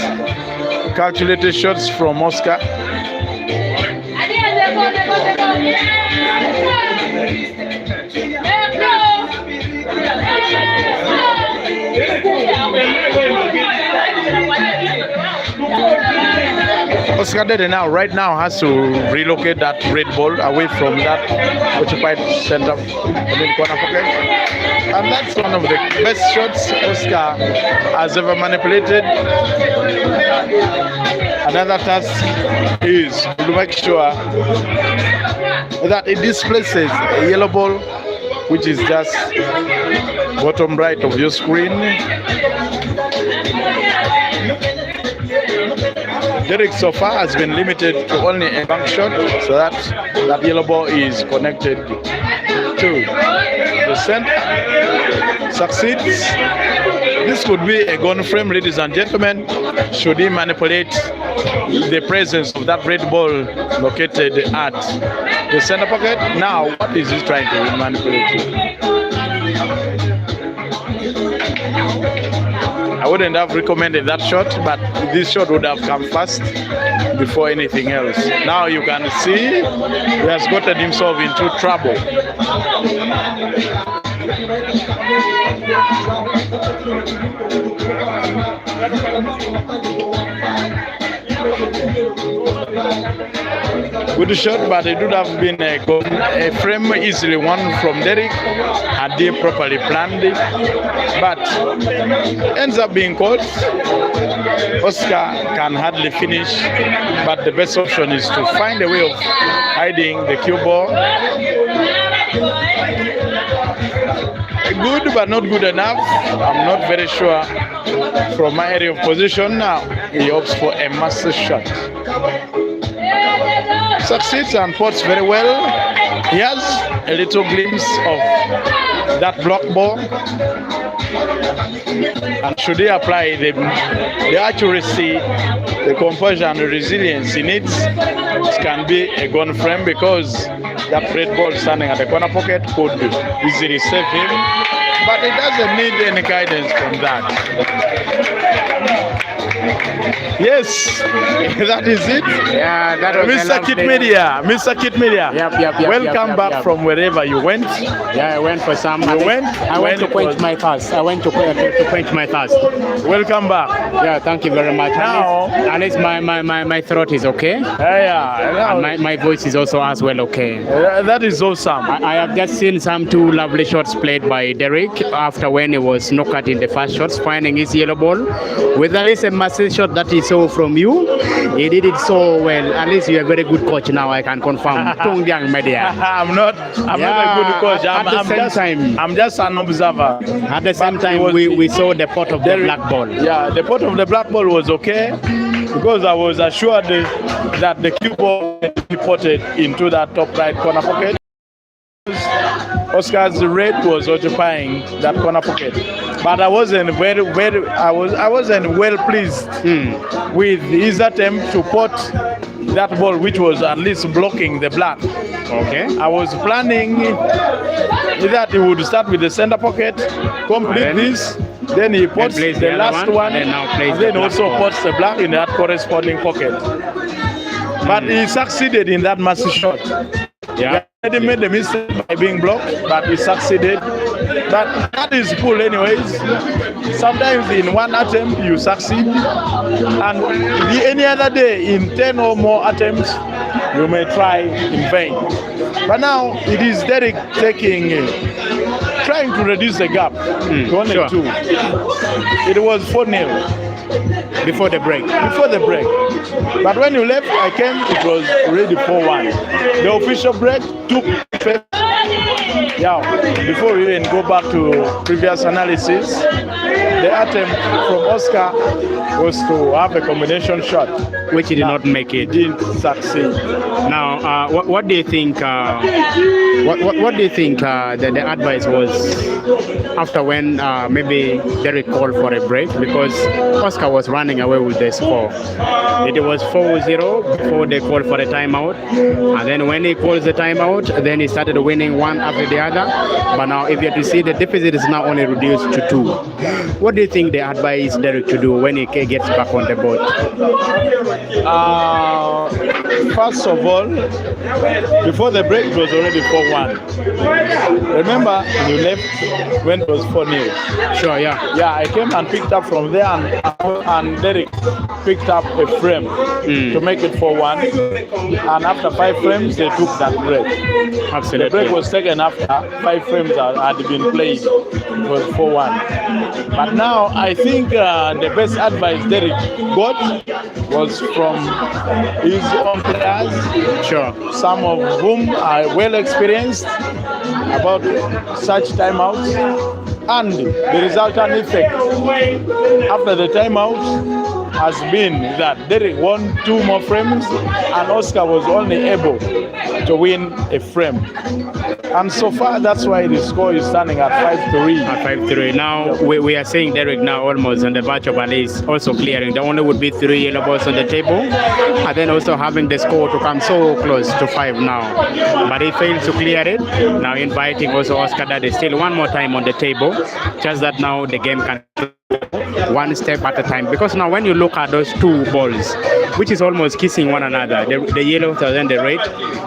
calculated shots from Oscar. Oscar Dede now, right now, has to relocate that red ball away from that occupied center corner pocket. And that's one of the best shots Oscar has ever manipulated. Another task is to make sure that it displaces a yellow ball, which is just bottom right of your screen. Derrick so far has been limited to only a bank shot, so that yellow ball is connected to the center. Succeeds. This could be a gun frame, ladies and gentlemen, should he manipulate the presence of that red ball located at the center pocket. Now, what is he trying to manipulate? I wouldn't have recommended that shot, but this shot would have come first before anything else. Now you can see he has gotten himself into trouble. Good shot, but it would have been a frame easily won from Derrick had they properly planned it. But ends up being caught. Oscar can hardly finish, but the best option is to find a way of hiding the cue ball. Good, but not good enough. I'm not very sure from my area of position. Now he opts for a master shot. Succeeds and pots very well. He has a little glimpse of that block ball. And should he apply the accuracy, the composure and the resilience he needs, it can be a gun frame, because that red ball standing at the corner pocket could easily save him. But it doesn't need any guidance from that. Yes, that is it. Yeah, that was Mr. Kit Media. Mr. Kit Media. Yep. Welcome back from wherever you went. Yeah, I went for some. I went to quench my thirst. I went to quench my thirst. Welcome back. Yeah, thank you very much. Now, at least my throat is okay. Yeah. And my voice is also as well okay. That is awesome. I have just seen some two lovely shots played by Derrick after when he was knocked out in the first shots, finding his yellow ball. With at least a massive shot that he saw from you, he did it so well. At least you're a very good coach now, I can confirm. Tung Diang Media. I'm not a good coach. I'm just an observer. At the same time, we saw the pot of the black ball. Yeah, the pot of the black ball was okay, because I was assured that the cue ball be potted into that top right corner pocket. Oscar's red was occupying that corner pocket, but I wasn't I wasn't well pleased with his attempt to pot that ball, which was at least blocking the black. Okay. I was planning that he would start with the center pocket, complete this, then he pots the last one, and then also pots the black in that corresponding pocket. But he succeeded in that massive shot. Yeah. He made the mistake by being blocked, but he succeeded. But that is cool anyways. Sometimes in one attempt you succeed, and any other day in 10 or more attempts you may try in vain. But now it is Derrick trying to reduce the gap to only 2. It was 4-0. Before the break. But when you left, I came, it was already 4-1. The official break took Yeah, before we even go back to previous analysis, the attempt from Oscar was to have a combination shot, which he did not make it. Didn't succeed. Now, what do you think? What do you think the advice was after when maybe Derrick called for a break because Oscar was running away with the score? It was 4-0 before they called for a timeout, and then when he calls the timeout, then he started winning one after the other. But now, if you have to see, the deficit is now only reduced to 2. What do you think they advise Derrick to do when he gets back on the board? First of all, before the break, it was already 4-1. Remember, you left when it was 4-0. Sure, yeah. Yeah, I came and picked up from there, and Derrick picked up a frame to make it 4-1. And after 5 frames, they took that break. Absolutely. The break was taken after 5 frames had been played. It was 4-1. But now, I think the best advice Derrick got was from his own players. Sure. Some of whom are well experienced about such timeouts, and the resultant effect after the timeout has been that Derrick won 2 more frames and Oscar was only able to win a frame. And so far, that's why the score is standing at 5-3. At 5-3. Now, we are seeing Derrick now almost on the verge of at least also clearing. There only would be 3 yellow balls on the table, and then also having the score to come so close to 5 now. But he fails to clear it. Now inviting also Oscar that is still one more time on the table. Just that now the game can one step at a time, because now when you look at those 2 balls, which is almost kissing one another, the yellow and the red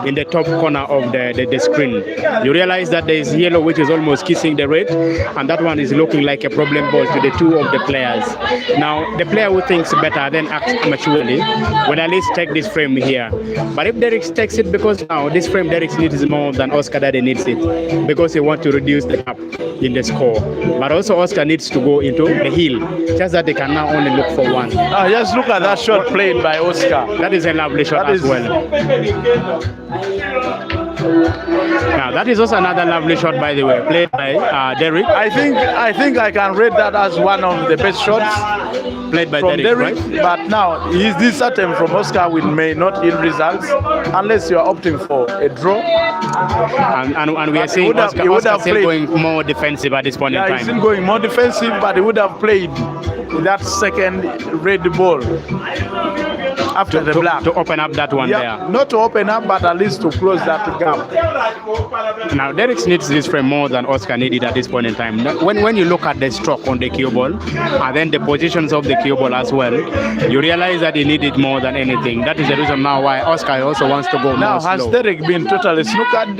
in the top corner of the screen, you realize that there is yellow which is almost kissing the red, and that one is looking like a problem ball to the 2 of the players. Now the player who thinks better then acts maturely will at least take this frame here. But if Derrick takes it, because now this frame Derrick needs more than Oscar Daddy needs it, because he wants to reduce the gap in the score. But also Oscar needs to go into the hill, just that they can now only look for 1. Just look at that shot played by Oscar. That is a lovely shot as well. Now that is also another lovely shot, by the way, played by Derrick. I think I can rate that as one of the best shots played by from Derrick, right? But now this attempt from Oscar may not yield results unless you are opting for a draw. And we are seeing Oscar still going more defensive at this point in time. He's still going more defensive, but he would have played that second red ball after the black to open up that one there. Not to open up, but at least to close that gap. Now Derrick needs this frame more than Oscar needed at this point in time. When you look at the stroke on the cue ball and then the positions of the cue ball as well, you realize that he needed more than anything. That is the reason now why Oscar also wants to go now more slow. Has Derrick been totally snookered?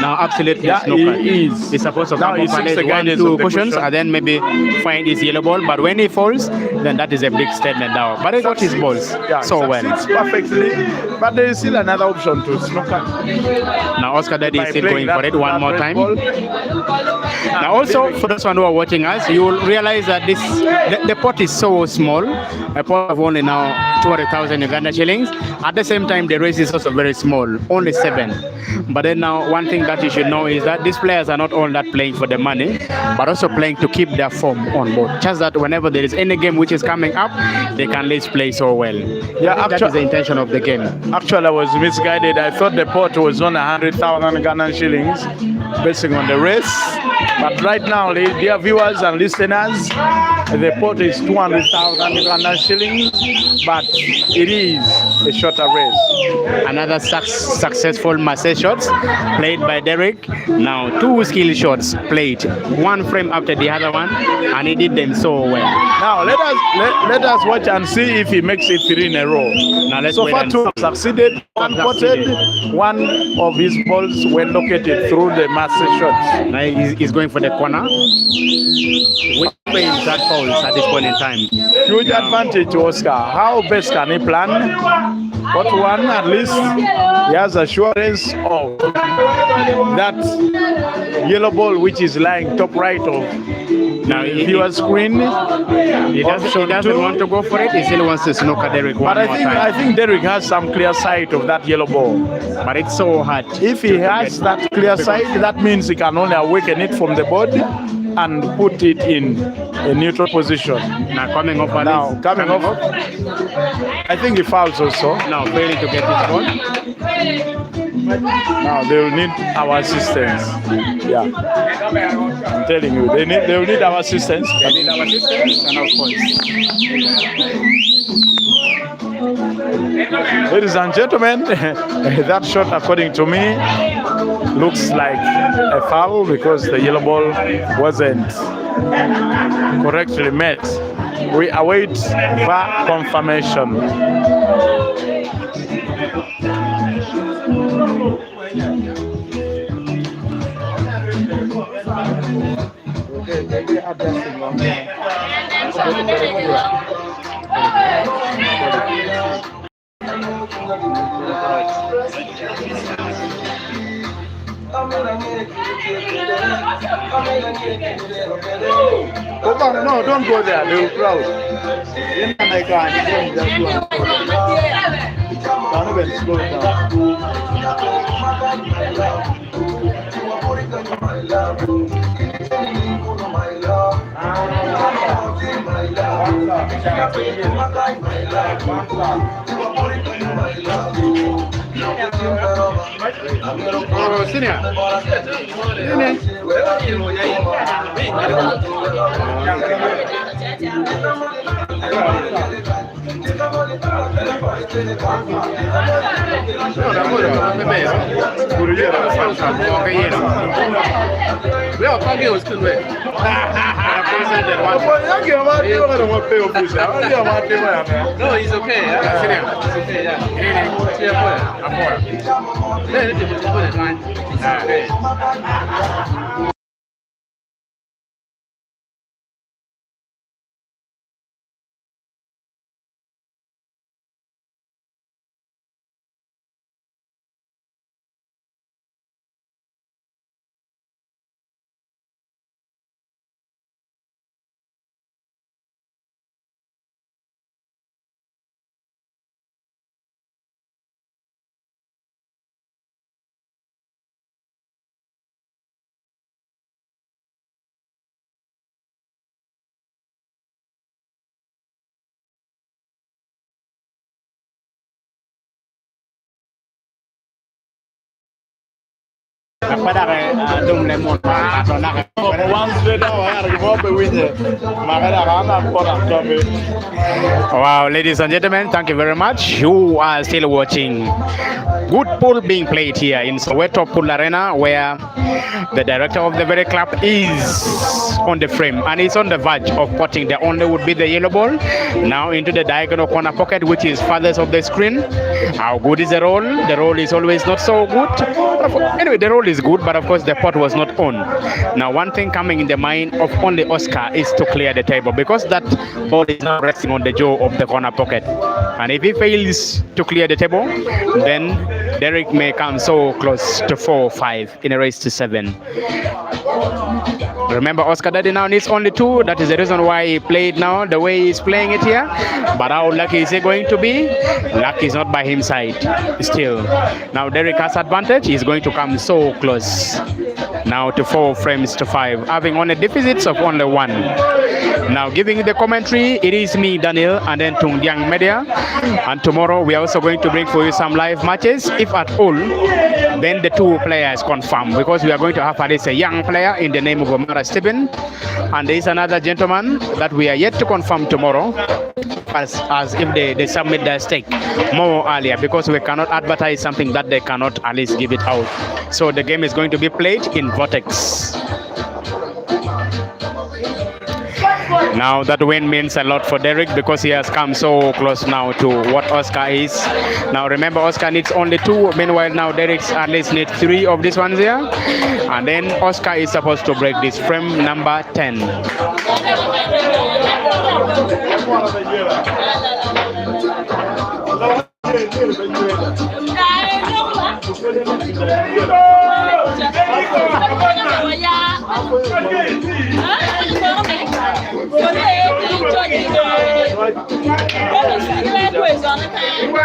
Now absolutely snookered. He is. He's supposed to now come up and 1-2 cushions and then maybe find his yellow ball, but when he falls, then that is a big statement now. But he got his balls so well. Perfectly, but there is still another option to snooker. Now Oscar Daddy is still going for it one more time. Now also, for those one who are watching us, you will realize that the pot is so small, a pot of only now 200,000 Uganda shillings. At the same time, the race is also very small, only 7. But then now, one thing that you should know is that these players are not all that playing for the money, but also playing to keep their form on board. Just that whenever there is any game which is coming up, they can at least play so well. Yeah, that is the intention of the game. Actually, I was misguided. I thought the pot was on 100,000 Ghana shillings, basing on the race. But right now, dear viewers and listeners, the pot is 200,000 Ghana shillings, but it is a shorter race. Another successful massage shots played by Derrick. Now 2 skill shots played, one frame after the other one, and he did them so well. Now let us watch and see if he makes it 3 in a row. Now let's so far 2 have succeeded, 1 potted, 1 of his balls were located through the massage shots. Now he's going for the corner. Which frames that falls at this point in time? Huge advantage to Oscar. How best can he plan? But one, at least, he has assurance of that yellow ball which is lying top right of Now viewer screen. He doesn't want to go for it. He still wants to snooker Derrick one But more time. I think Derrick has some clear sight of that yellow ball. But it's so hard. If he has that clear sight, that means he can only awaken it from the board and put it in a neutral position. Now coming up. I think he fouls also. Now failing to get his ball. Now they will need our assistance. Yeah, I'm telling you, they will need our assistance. They need our assistance, and of course. Ladies and gentlemen, that shot, according to me, looks like a foul because the yellow ball wasn't correctly met. We await VAR confirmation. No, don't go there. They will crowd. Can't even slow it down. Senior. No, he's okay. He's okay, yeah. Wow, ladies and gentlemen, thank you very much. You are still watching good pool being played here in Soweto Pool Arena, where the director of the very club is on the frame and is on the verge of putting the only would be the yellow ball now into the diagonal corner pocket, which is farthest of the screen. How good is the roll? The roll is always not so good. Anyway, the roll is good, but of course the pot was not on. Now, one thing coming in the mind of only Oscar is to clear the table, because that ball is now resting on the jaw of the corner pocket. And if he fails to clear the table, then Derrick may come so close to 4-5 in a race to 7. Remember, Oscar Daddy now needs only 2. That is the reason why he played now the way he's playing it here. But how lucky is he going to be? Luck is not by his side still. Now Derrick has advantage. He's going to come so close now to 4 frames to 5, having only deficits of only 1. Now giving the commentary, it is me, Daniel, and then Tungyang Media. And tomorrow we are also going to bring for you some live matches, if at all. Then the 2 players confirm, because we are going to have at least a young player in the name of Omara Stephen, and there is another gentleman that we are yet to confirm tomorrow, as if they submit their stake more earlier, because we cannot advertise something that they cannot at least give it out. So the game is going to be played in Vortex. Now that win means a lot for Derrick, because he has come so close now to what Oscar is. Now remember, Oscar needs only 2. Meanwhile, now Derrick at least needs 3 of these ones here. And then Oscar is supposed to break this frame number 10.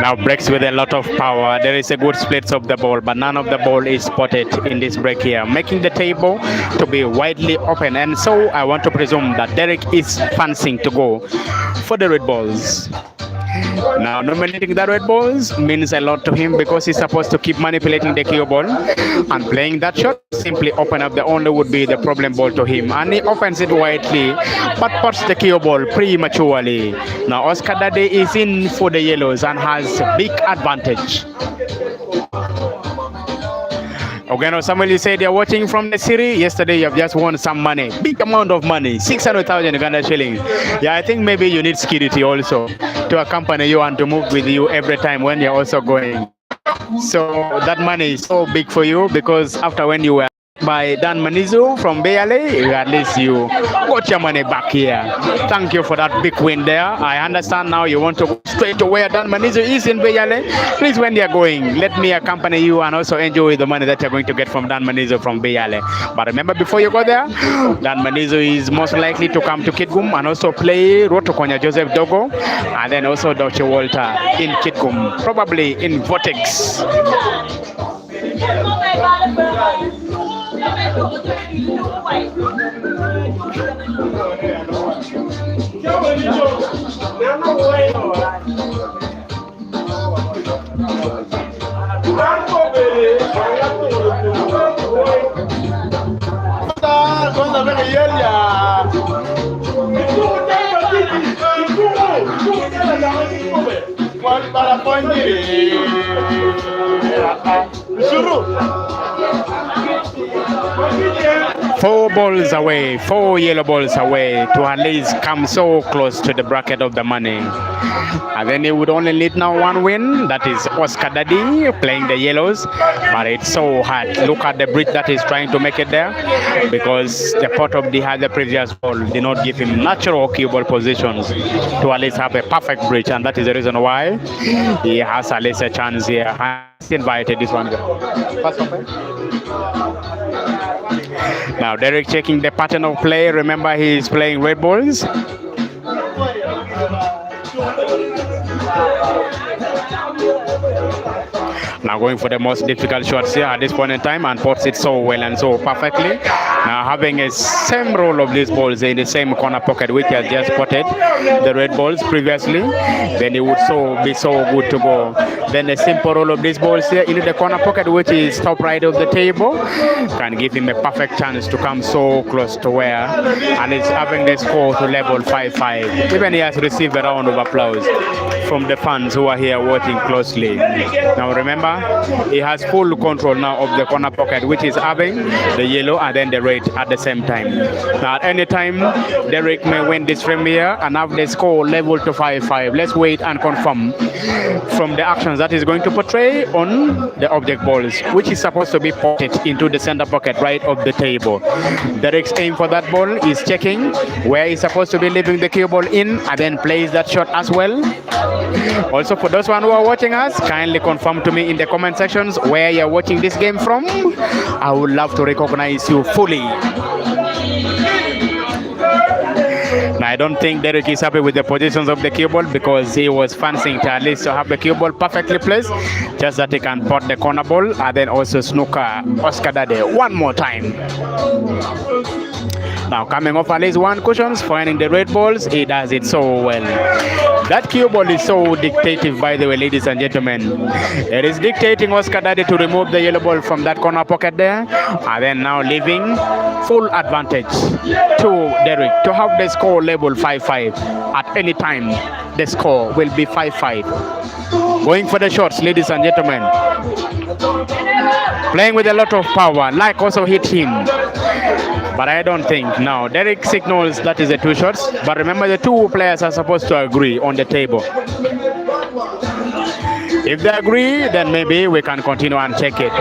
Now breaks with a lot of power. There is a good split of the ball, but none of the ball is spotted in this break here, making the table to be widely open. And so I want to presume that Derrick is fancying to go for the red balls. Now, nominating the red balls means a lot to him because he's supposed to keep manipulating the cue ball, and playing that shot simply open up the only would be the problem ball to him, and he opens it widely but puts the cue ball prematurely. Now, Oscar Dade is in for the yellows and has big advantage. Ogano Samuel, you said you're watching from the city. Yesterday, you have just won some money, big amount of money, 600,000 Uganda shillings. Yeah, I think maybe you need security also to accompany you and to move with you every time when you're also going. So that money is so big for you because after when you were by Dan Manizu from Bayale, at least you got your money back here. Thank you for that big win there. I understand now you want to go straight to where Dan Manizu is in Bayale. Please, when they are going, let me accompany you and also enjoy the money that you're going to get from Dan Manizu from Bayale. But remember, before you go there, Dan Manizu is most likely to come to Kitgum and also play Rotokonya Joseph Dogo and then also Dr. Walter in Kitgum, probably in Vortex. Four balls away, four yellow balls away to at least come so close to the bracket of the money. And then he would only need now one win. That is Oscar Dadi playing the yellows. But it's so hard. Look at the bridge that he's trying to make it there because the pot of the previous ball did not give him natural cue ball positions to at least have a perfect bridge. And that is the reason why he has at least a chance here. He's invited this one. Now Derrick checking the pattern of play. Remember, he is playing red balls. Now going for the most difficult shots here at this point in time and puts it so well and so perfectly. Now having a same roll of these balls in the same corner pocket which he has just spotted the red balls previously, then it would be so good to go. Then a simple roll of these balls here into the corner pocket which is top right of the table can give him a perfect chance to come so close to where, and it's having the score to level 5-5. Even he has received a round of applause from the fans who are here watching closely. Now remember, he has full control now of the corner pocket which is having the yellow and then the red at the same time. Now at any time Derrick may win this frame here and have the score level to 5-5. Let's wait and confirm from the actions that is going to portray on the object balls which is supposed to be potted into the center pocket right of the table. Derrick's aim for that ball is checking where he's supposed to be leaving the cue ball in and then plays that shot as well. Also, for those one who are watching us, kindly confirm to me in the comment sections where you're watching this game from. I would love to recognize you fully. Now, I don't think Derrick is happy with the positions of the cue ball because he was fancying to at least to have the cue ball perfectly placed, just that he can pot the corner ball and then also snooker Oscar Dade one more time. Now coming off at least one cushion, finding the red balls, he does it so well. That cue ball is so dictative, by the way, ladies and gentlemen. It is dictating Oscar Dade to remove the yellow ball from that corner pocket there, and then now leaving full advantage to Derrick to have the score level 5-5. At any time, the score will be 5-5. Going for the shots, ladies and gentlemen. Playing with a lot of power. Like also hit him. But I don't think. Now, Derrick signals that is the two shots. But remember, the two players are supposed to agree on the table. If they agree, then maybe we can continue and check it.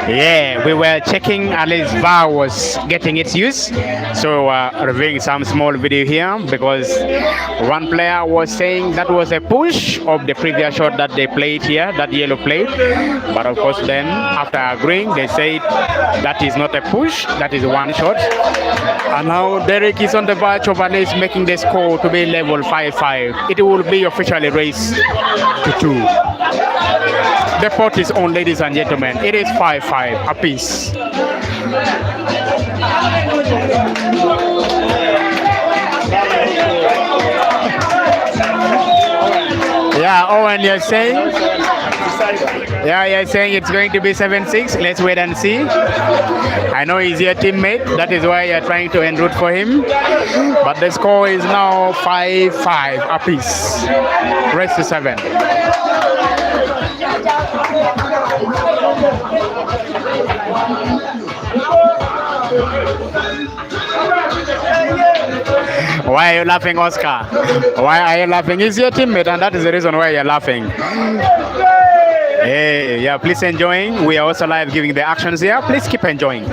Yeah, we were checking at least VAR was getting its use. So reviewing some small video here because one player was saying that was a push of the previous shot that they played here, that yellow played. But of course then after agreeing they said that is not a push, that is one shot. And now Derrick is on the verge of at least making the score to be level 5-5. It will be officially raised to 2. The pot is on, ladies and gentlemen. It is 5-5 apiece. Yeah, Owen, you're saying? Yeah, you're saying it's going to be 7-6. Let's wait and see. I know he's your teammate. That is why you're trying to enroute for him. But the score is now 5-5 apiece. Rest to 7. Why are you laughing, Oscar? Why are you laughing? He's your teammate, and that is the reason why you're laughing. Hey, yeah, please enjoying. We are also live giving the actions here. Please keep enjoying.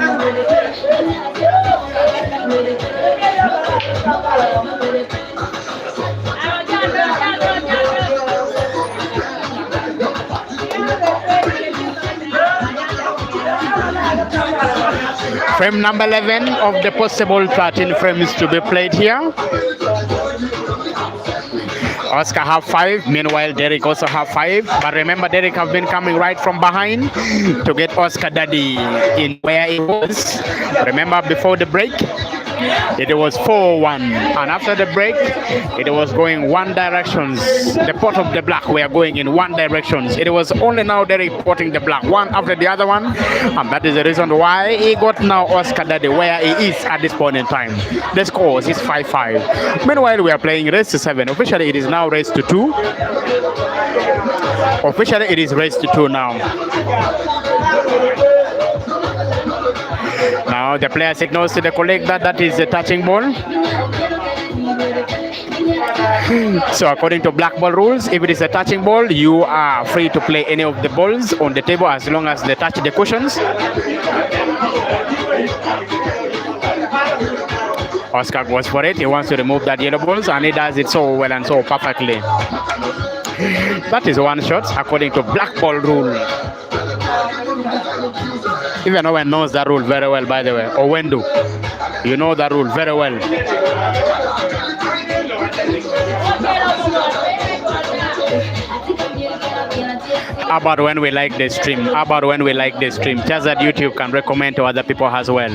Frame number 11 of the possible 13 frames to be played here. Oscar have 5. Meanwhile, Derrick also have 5. But remember, Derrick have been coming right from behind to get Oscar Daddy in where he was. Remember, before the break, it was 4-1, and after the break it was going one directions. The pot of the black were going in one directions. It was only now Derrick potting the black one after the other one, and that is the reason why he got now Oscar Daddy where he is at this point in time. The score is 5-5. Meanwhile, we are playing race to 7. Officially it is now race to 2. Officially it is race to 2 now. Now the player signals to the colleague that that is a touching ball. So according to black ball rules, if it is a touching ball, you are free to play any of the balls on the table as long as they touch the cushions. Oscar goes for it. He wants to remove that yellow balls, and he does it so well and so perfectly. That is one shot according to black ball rule. Even Owen knows that rule very well, by the way. Owendu, you know that rule very well. How about when we like the stream? How about when we like the stream? Just that YouTube can recommend to other people as well.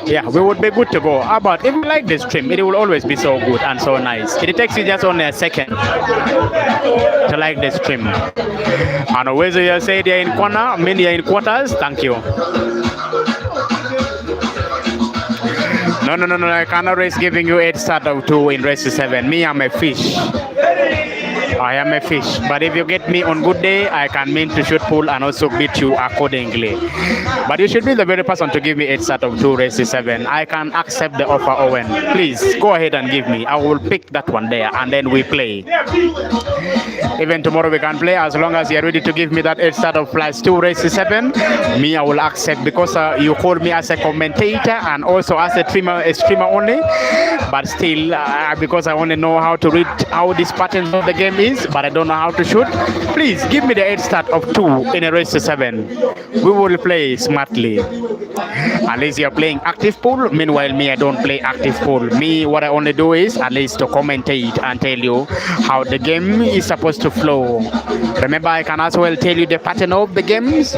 Yeah, we would be good to go. How about if you like the stream, it will always be so good and so nice. It takes you just only a second to like the stream. And always you say they're in corner, I mean they're in quarters. Thank you. No, I cannot risk giving you 8 start of 2 in race to 7. Me, I'm a fish. I am a fish, but if you get me on good day, I can mean to shoot pool and also beat you accordingly. But you should be the very person to give me 8 start of 2 race to 7. I can accept the offer, Owen. Please go ahead and give me. I will pick that one there, and then we play. Even tomorrow we can play as long as you're ready to give me that 8 start of plus 2 race to 7. Me, I will accept because you call me as a commentator and also as a streamer only. But still, because I want to know how to read how these patterns of the game is, but I don't know how to shoot. Please give me the 8 start of 2 in a race to 7. We will play smartly. At least you're playing active pool. Meanwhile, me, I don't play active pool. Me, what I only do is at least to commentate and tell you how the game is supposed to flow. Remember, I can as well tell you the pattern of the games.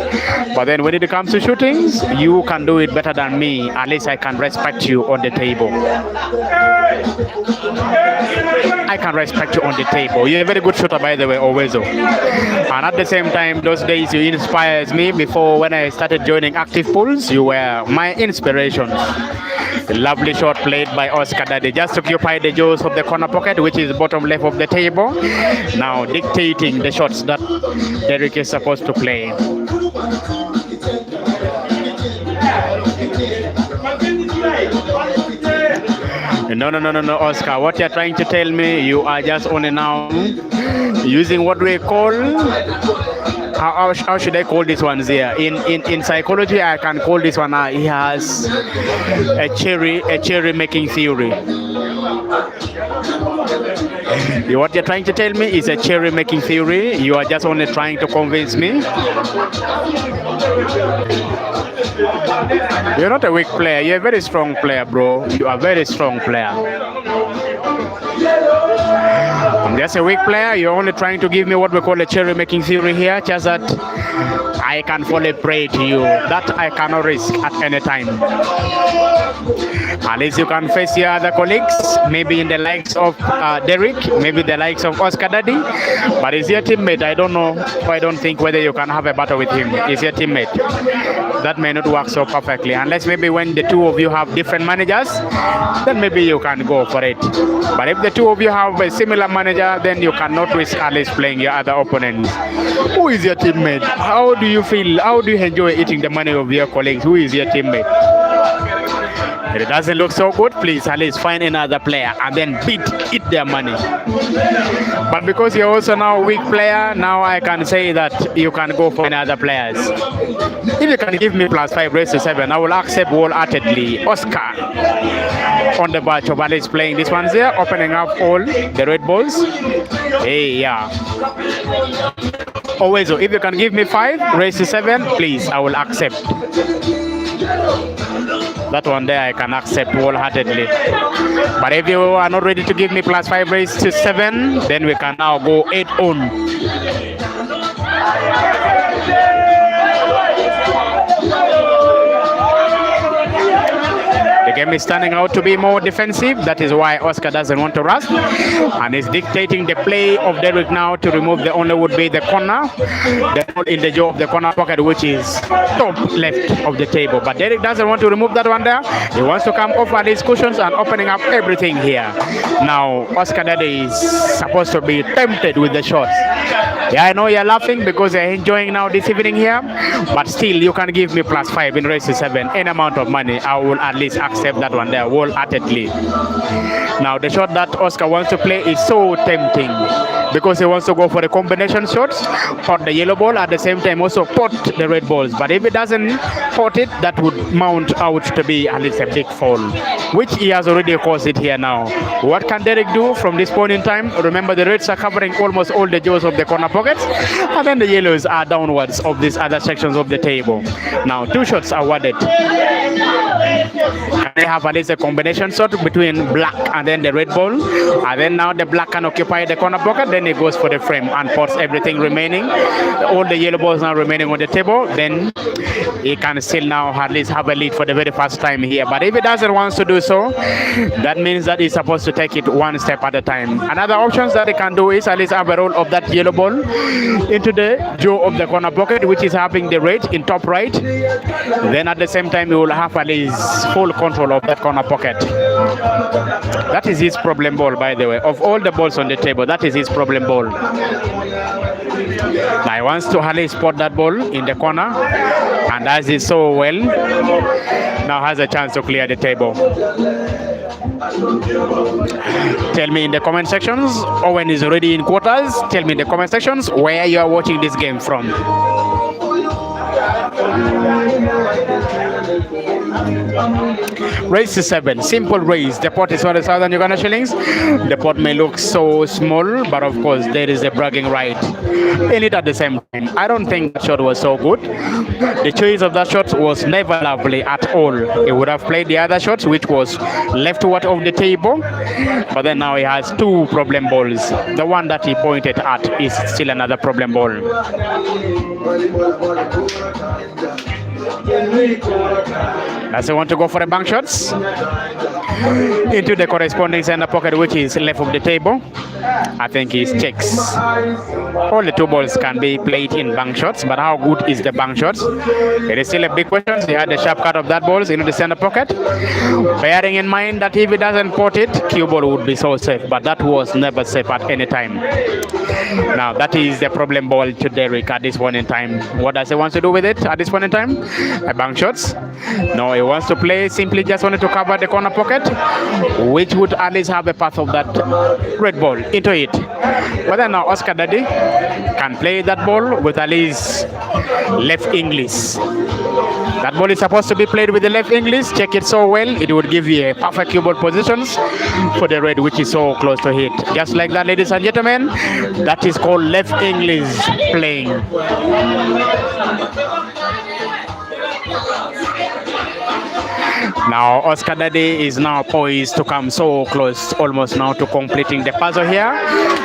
But then when it comes to shootings, you can do it better than me. At least I can respect you on the table. I can respect you on the table. You're a very good shooter, by the way, always. And at the same time, those days you inspires me. Before, when I started joining active pools, you were my inspiration. A lovely shot played by Oscar Daddy. Just occupy the jaws of the corner pocket, which is bottom left of the table. Now dictating the shots that Derrick is supposed to play. No, Oscar. What you're trying to tell me, you are just only now using what we call, how should I call this one here? In psychology, I can call this one. He has a cherry making theory. What you're trying to tell me is a cherry making theory. You are just only trying to convince me. You're not a weak player. You're a very strong player, bro. You are a very strong player. I'm just a weak player. You're only trying to give me what we call a cherry making theory here. Just that I can fall a prey to you. That I cannot risk at any time. At least you can face your other colleagues, maybe in the likes of DERRICK, maybe the likes of Oscar Daddy. But is your teammate? I don't know. I don't think whether you can have a battle with him. Is your teammate? That may not work so perfectly. Unless maybe when the two of you have different managers, then maybe you can go for it. But if the two of you have a similar manager, then you cannot risk at least playing your other opponent. Who is your teammate? How do you feel? How do you enjoy eating the money of your colleagues? Who is your teammate? If it doesn't look so good, please at least find another player and then eat their money. But because you're also now a weak player, now I can say that you can go for another players. If you can give me +5 raised to 7, I will accept wholeheartedly. Oscar on the batch of at least playing this one's here, opening up all the red balls. Hey, yeah. Always, if you can give me 5 raised to 7, please, I will accept. That one there I can accept wholeheartedly. But if you are not ready to give me +5 raised to 7, then we can now go 8 on. The game is turning out to be more defensive. That is why Oscar doesn't want to rush and is dictating the play of DERRICK now to remove the only would be the corner, the ball in the jaw of the corner pocket, which is top left of the table. But DERRICK doesn't want to remove that one there. He wants to come over these cushions and opening up everything here. Now Oscar Daddy is supposed to be tempted with the shots. Yeah, I know you're laughing because you're enjoying now this evening here, but still you can give me +5 in race to 7, any amount of money. I will at least accept that one there wholeheartedly. Now the shot that Oscar wants to play is so tempting because he wants to go for the combination shots, pot the yellow ball at the same time also pot the red balls. But if it doesn't pot it, that would mount out to be at least a big fall, which he has already caused it here now. What can DERRICK do from this point in time? Remember, the reds are covering almost all the jaws of the corner pockets, and then the yellows are downwards of these other sections of the table. Now 2 shots are awarded. Can they have at least a combination shot between black and then the red ball? And then now the black can occupy the corner pocket, then he goes for the frame and pots everything remaining. All the yellow balls now remaining on the table, then he can still now at least have a lead for the very first time here. But if he doesn't want to do so, that means that he's supposed to take it one step at a time. Another option that he can do is at least have a roll of that yellow ball into the jaw of the corner pocket, which is having the red in top right. Then at the same time he will have at least full control of that corner pocket. That is his problem ball, by the way. Of all the balls on the table, that is his problem ball. Now he wants to at least spot that ball in the corner, and as he so well, now has a chance to clear the table. Tell me in the comment sections, Owen is already in quarters. Tell me in the comment sections where you are watching this game from. Raise to 7, simple raise. The pot is 1,000 Uganda shillings. The pot may look so small, but of course there is a bragging right in it at the same time. I don't think that shot was so good. The choice of that shot was never lovely at all. He would have played the other shot, which was leftward of the table, but then now he has 2 problem balls. The one that he pointed at is still another problem ball. Does he want to go for the bank shots into the corresponding center pocket, which is left of the table? I think he's checks. All the two balls can be played in bank shots, but how good is the bank shots? It is still a big question. He had the sharp cut of that ball into the center pocket. Bearing in mind that if he doesn't put it, cue ball would be so safe, but that was never safe at any time. Now that is the problem ball to Derrick at this point in time. What does he want to do with it at this point in time? A bank shots? No, he wants to play simply just wanted to cover the corner pocket, which would at least have a path of that red ball into it. But then now Oscar Daddy can play that ball with at least left English. That ball is supposed to be played with the left English. Check it so well, it would give you a perfect cue ball positions for the red, which is so close to hit. Just like that, ladies and gentlemen, that is called left English playing. Now Oscar Daddy is now poised to come so close, almost now to completing the puzzle here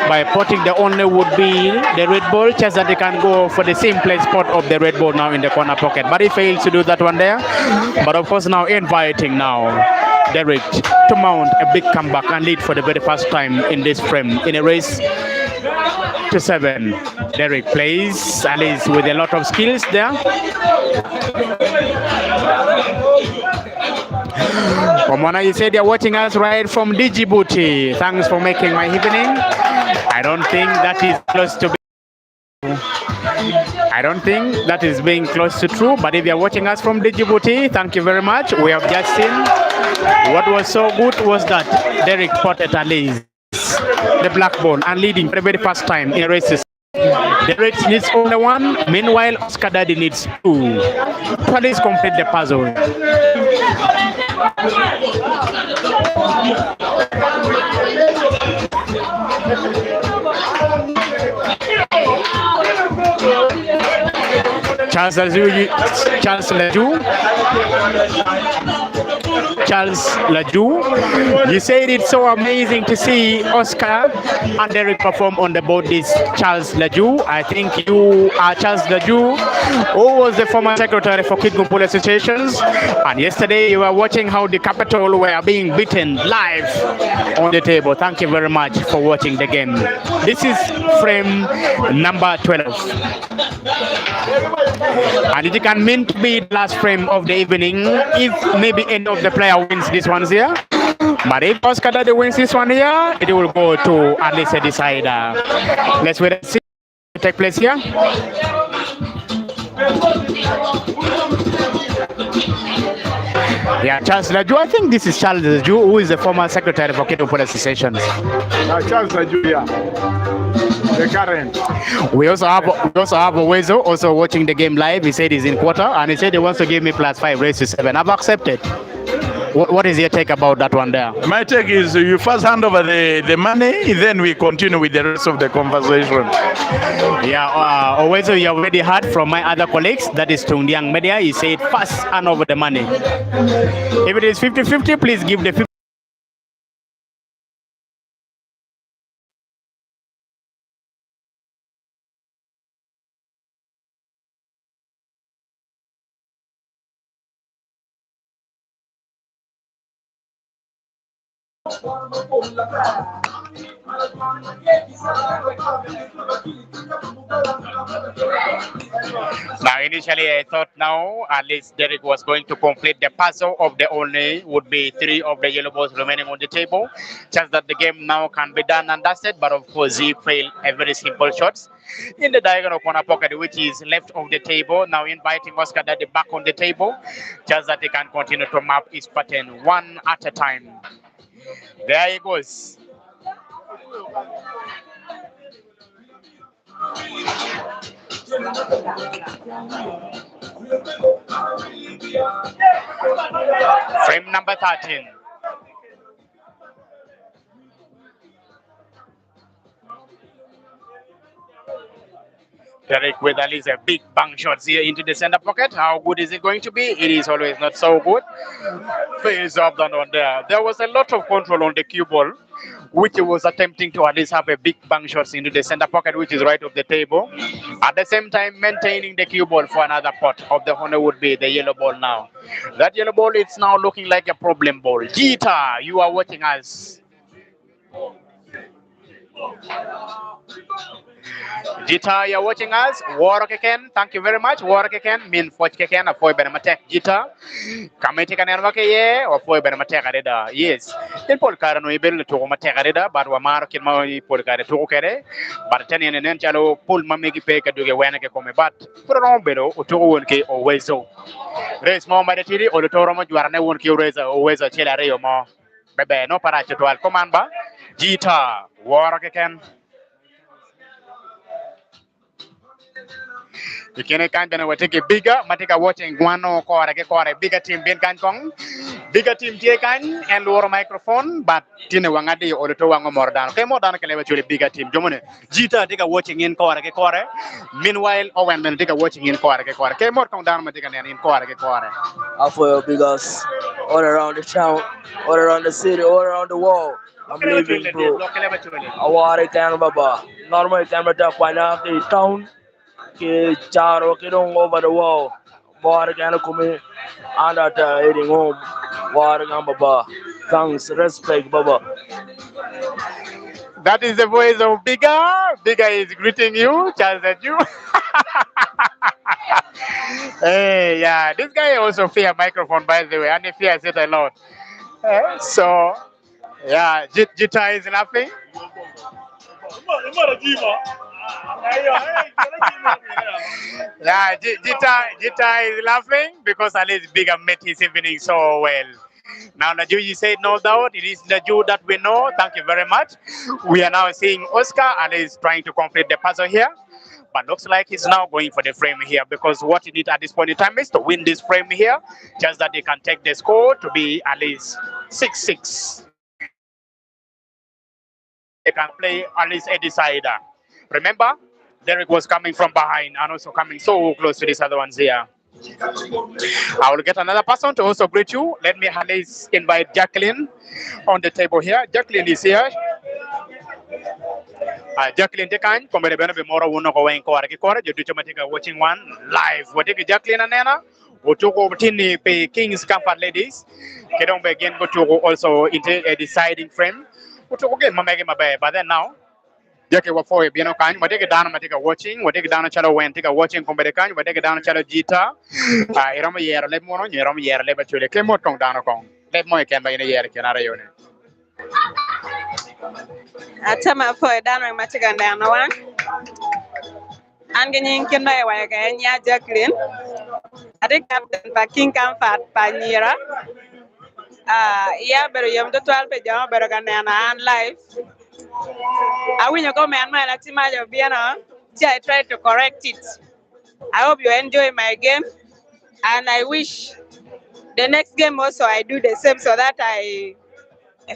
by putting the only would be the red ball, just that they can go for the same place spot of the red ball now in the corner pocket, but he fails to do that one there. But of course now inviting now Derrick to mount a big comeback and lead for the very first time in this frame in a race to 7. Derrick plays at least with a lot of skills there. Pomona, you said you're watching us right from Djibouti. Thanks for making my evening. I don't think that is close to I don't think that is being close to true, but if you're watching us from Djibouti, thank you very much. We have just seen what was so good was that Derrick potted at least the black ball and leading for the very first time in races. Derrick needs only one, meanwhile Oscar Daddy needs 2 to at least complete the puzzle. Charles Laju, you said it's so amazing to see Oscar and Derrick perform on the board. This Charles Laju, I think you are Charles Laju, who was the former secretary for Kidgum Police Associations, and yesterday you were watching how the capital were being beaten live on the table. Thank you very much for watching the game. This is frame number 12. And it can mean to be the last frame of the evening if maybe any of the player wins this one here. But if Oscar Daddy wins this one here, it will go to at least a decider. Let's wait and see what take place here. Yeah, Charles Laju. I think this is Charles Laju, who is the former secretary for Keto Police Associations. Charles Laju, the current. We also have Owezo also watching the game live. He said he's in quarter and he said he wants to give me +5 race to 7. I've accepted. What is your take about that one there? My take is you first hand over the money, then we continue with the rest of the conversation. Yeah, Owezo, you already heard from my other colleagues, that is Tundiang Media. He said first hand over the money. If it is 50-50, please give the 50. Now, initially, I thought now at least Derrick was going to complete the puzzle of the only would be 3 of the yellow balls remaining on the table. Just that the game now can be done and dusted, but of course, he failed a very simple shots in the diagonal corner pocket, which is left of the table. Now, inviting Oscar Daddy back on the table, just that he can continue to map his pattern one at a time. There he goes. Frame number 13. Derrick with at least a big bang shots here into the center pocket. How good is it going to be? It is always not so good. Face up down on there. There was a lot of control on the cue ball, which he was attempting to at least have a big bang shots into the center pocket, which is right of the table. At the same time, maintaining the cue ball for another pot of the honor would be the yellow ball now. That yellow ball, it's now looking like a problem ball. Jeter, you are watching us. Jita, you're watching us. War Keken, thank you very much. War Keken, mean Forge Keken, a boy Benamatek Jita. Kamete Kanaka ye, or boy Benamatek. Yes. In Polkarano, we build to Matek, but Wamar Kilmo Polkare Tokere, but Tanian and Enchalo, Pull Mamiki Peka do get Wanaka come but put on below, or Towanke or Wezo. Raise more Madatiri or the Toroma, you are never curious always a chillare or more. Bebe, no paracho to command ba. Jita, War Keken. You can kind of take a bigger, matika watching guano kore bigger team bin kan kong, bigger team tie kan and lower microphone, but tine wangadi or to wango more down. Okay, more down can actually bigger team. Jomone, Jita take a watching in kore. Meanwhile, Owen then take a watching in kore. Okay, more come down matika in kore. I feel because all around the town, all around the city, all around the world. I'm living, bro. I want to tell Baba. Normally, I'm not the town. Ke charo ke dong over the wall. War can come in and at heading home. War can Baba. Thanks, respect, Baba. That is the voice of Bigger. Bigger is greeting you, Charles and you. Hey, yeah, this guy also fear microphone by the way, and he fears it a lot. So, yeah, Jita is laughing. Yeah, Jita is laughing because at least Bigger met his evening so well. Now, Naju, you said no doubt. It is Naju that we know. Thank you very much. We are now seeing Oscar and he's trying to complete the puzzle here. But looks like he's now going for the frame here because what he needs at this point in time is to win this frame here, just that they can take the score to be at least 6-6. They can play at least a decider. Remember, Derrick was coming from behind and also coming so close to these other ones here. I will get another person to also greet you. Let me at least invite Jacqueline on the table here. Jacqueline is here. Jacqueline Tekan, come be more uno go en kore you do watching one live. What take Jacqueline and Nana? Otoko Tini pay Kings Comfort Ladies. Kedon begin go to also into a deciding frame. Otoko game Mamega Mabe, but then now. Jackie wa for you know kind, what take it down, watching, what take it down a channel when take a watching come the kind, what take it down a channel Jita. Irama year, let more on your year, let you came more down a kong. Let more can buy in a year, can I own it. Atama for down on Matigan down one. Angin can buy away again, ya Jacqueline. I think Captain King Comfort Panira. Yeah, but you have the 12 pajama, but I live. I will go man, my Latima of Vienna. I try to correct it. I hope you enjoy my game, and I wish the next game also I do the same so that I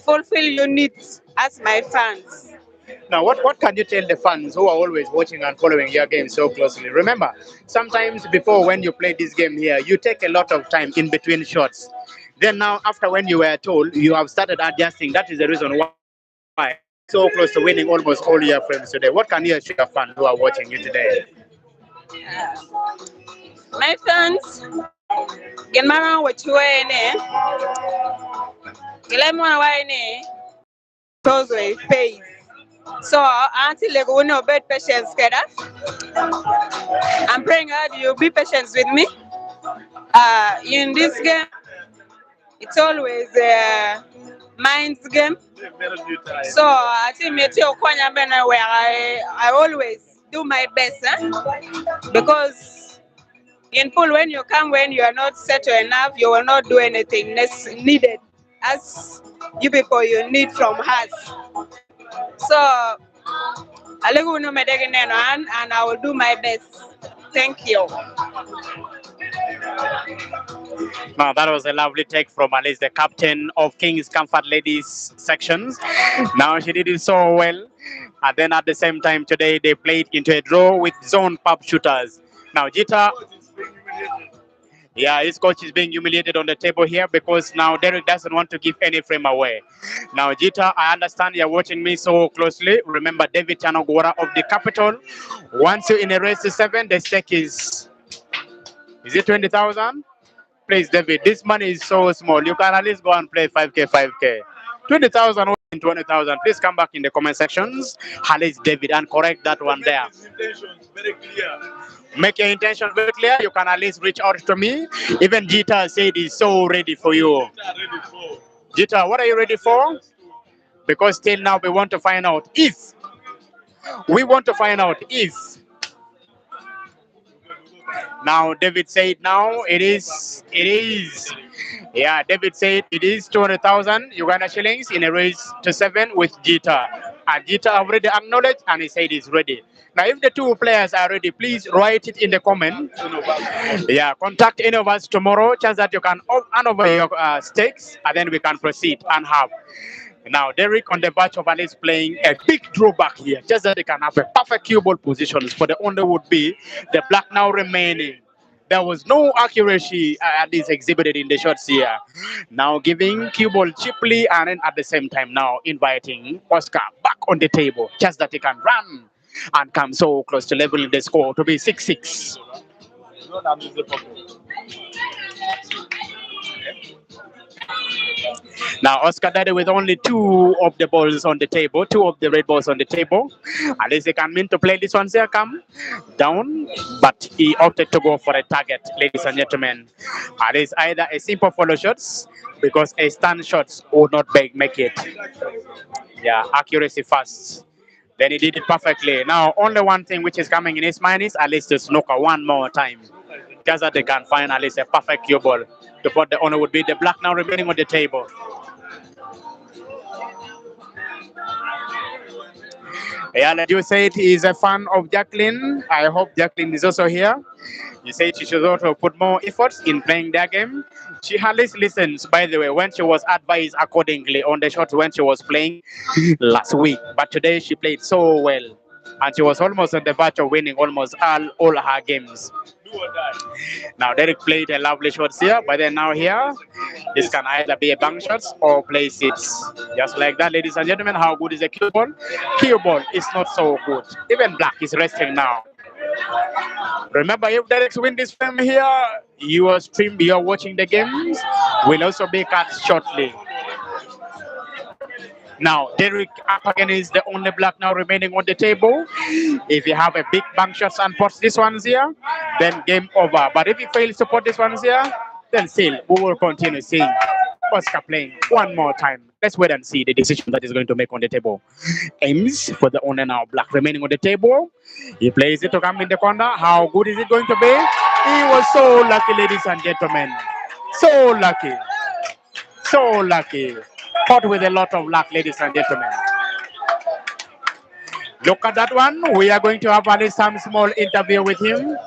fulfill your needs as my fans. Now, what can you tell the fans who are always watching and following your game so closely? Remember, sometimes before when you play this game here, you take a lot of time in between shots. Then now, after when you were told, you have started adjusting. That is the reason why so close to winning almost all your frames today. What can you assure your fans who are watching you today? My fans, get married what you are in. Get more wine. Totally pays. So until they go no bad patience, I'm praying God you be patient with me. In this game, it's always a mind's game. So I think where I always do my best, because in pool when you come when you are not settled enough, you will not do anything needed as you people you need from us. So and I will do my best. Thank you. Now that was a lovely take from Alice, the captain of King's Comfort Ladies sections. Now she did it so well. And then at the same time today they played into a draw with zone pub shooters. Now Jita, yeah, his coach is being humiliated on the table here because now Derrick doesn't want to give any frame away. Now Jita, I understand you're watching me so closely. Remember David Chanogora of the capital. Once you're in a race to 7, the stake is it 20,000? Please, David, this money is so small. You can at least go and play 5K, 5K. 20,000 win 20,000. Please come back in the comment sections. Alice David and correct that one there. Intentions very clear. Make your intention very clear. You can at least reach out to me. Even Jita said he's so ready for you. Jita, what are you ready for? Because till now we want to find out if now David said now it is yeah, David said it is 200,000 Uganda shillings in a race to 7 with Jita. And Jita already acknowledged and he said he's ready. Now if the two players are ready, please write it in the comment. Yeah, contact any of us tomorrow, chance that you can hand over your stakes and then we can proceed and have. Now, Derrick on the batch of Alice playing a big drawback here, just that they can have a perfect cue ball positions for the under would be the black now remaining. There was no accuracy at least exhibited in the shots here. Now giving cue ball cheaply and then at the same time now inviting Oscar back on the table, just that he can run and come so close to leveling the score to be 6-6. Now Oscar Daddy with only 2 of the balls on the table, 2 of the red balls on the table. At least they can mean to play this one here, come down, but he opted to go for a target, ladies and gentlemen. It is either a simple follow shots because a stand shots would not make it. Yeah, accuracy first. Then he did it perfectly. Now only one thing which is coming in his mind is at least to snooker one more time. Just that they can find at least a perfect cue ball. To put the honor would be the black now remaining on the table. Yeah, like you said, he is a fan of Jacqueline. I hope Jacqueline is also here. You said she should also put more efforts in playing their game. She hardly listens, by the way, when she was advised accordingly on the shots when she was playing last week. But today she played so well. And she was almost on the verge of winning almost all her games. Now Derrick played a lovely shots here, but then now here, this can either be a bank shots or play sits. Just like that, ladies and gentlemen, how good is the cue ball? Cue ball is not so good. Even black is resting now. Remember, if Derrick win this film here, your stream, you're watching the games, will also be cut shortly. Now, Derrick up again is the only black now remaining on the table. If you have a big bank shots and pots this one's here, then game over. But if he fails to put this one's here, then still we will continue seeing Oscar playing one more time. Let's wait and see the decision that he's going to make on the table. Aims for the owner now, black remaining on the table. He plays it to come in the corner. How good is it going to be? He was so lucky, ladies and gentlemen. So lucky. So lucky. Caught with a lot of luck, ladies and gentlemen. Look at that one. We are going to have at least some small interview with him.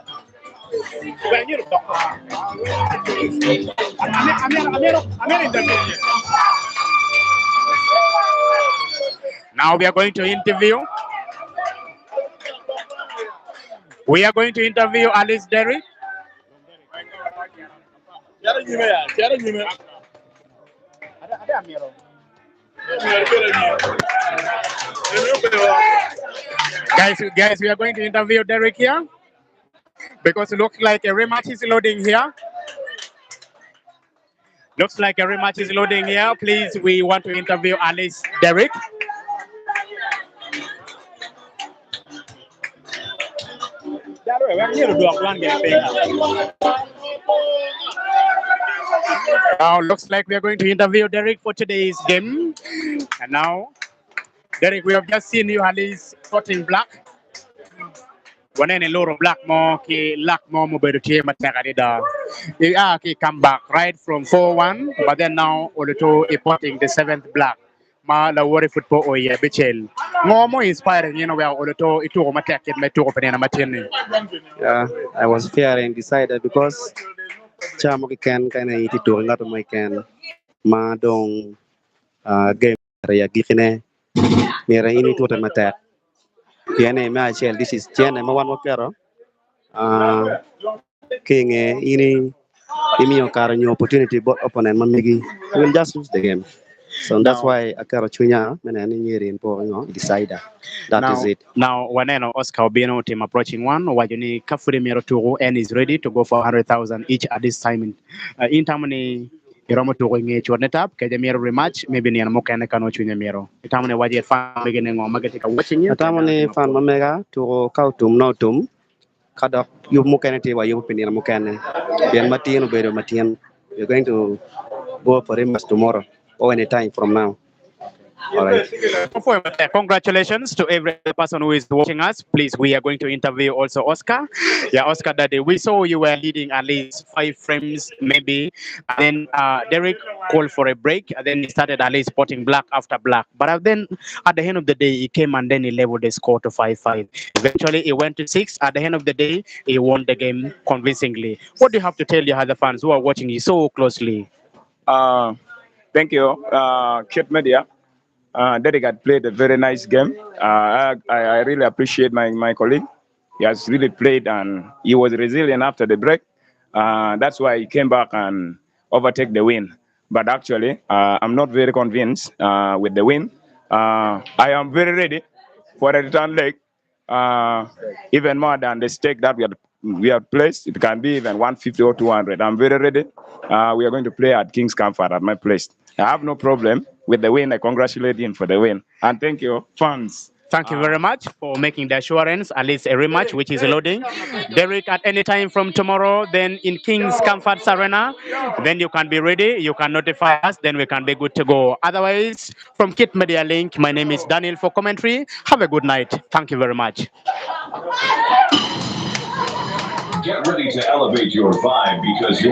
Now we are going to interview. We are going to interview Alice Derrick. Guys, we are going to interview Derrick here because it looks like a rematch is loading here. Looks like a rematch is loading here. Please, we want to interview Alice Derrick. Now looks like we are going to interview Derrick for today's game. And now, Derrick, we have just seen you Alice spotting black. When any loro black more ki luck more mobile team at Nagadida. He come back right from 4-1, but then now Oluto importing the 7th black. Ma la worry football or yeah, Bichel. More inspiring, you know, where Oluto it to attack it, my two open and Matini. Yeah, I was fearing decided because Chamoki can eat it to another my can ma dong game ya gifine mera ini to the matter. Piane ma chel this is Tiane ma one wakero king ini imi okara new opportunity but opponent mamigi will just lose the game. So that's why akara chunya mena ni nyeri in decider. That now, is it. Now Waneno Oscar Obieno team approaching one, Wajuni Kafuri Mero Turu and is ready to go for 100,000 each at this time in Tamani iromo to ngi chorne tap ke jamiro rematch maybe ni mo kene kano chunya miro itamone waje fa begene ngo magati ka watching you Atamani fan mamega to kautum no tum kadok you mukene ti wa you pinira mukene. Bien matien bedo matien. You're going to go for him tomorrow or any time from now. All right. Congratulations to every person who is watching us. Please, we are going to interview also Oscar. Yeah, Oscar Daddy. We saw you were leading at least 5 frames, maybe. And then Derrick called for a break. And then he started at least spotting black after black. But then at the end of the day, he came and then he leveled the score to 5-5. Eventually, he went to 6. At the end of the day, he won the game convincingly. What do you have to tell your other fans who are watching you so closely? Uh, Thank you, Kit Media. Derek had played a very nice game. I really appreciate my colleague. He has really played and he was resilient after the break. That's why he came back and overtake the win. But actually, I'm not very convinced with the win. I am very ready for a return leg, even more than the stake that we have placed. It can be even 150 or 200. I'm very ready. We are going to play at King's Comfort at my place. I have no problem with the win. I congratulate him for the win. And thank you, fans. Thank you very much for making the assurance, at least a rematch, which is loading. Derrick, at any time from tomorrow, then in King's Comforts Arena, then you can be ready, you can notify us, then we can be good to go. Otherwise, from Kit Media Link, my name is Daniel for commentary. Have a good night. Thank you very much. Get ready to elevate your vibe because you're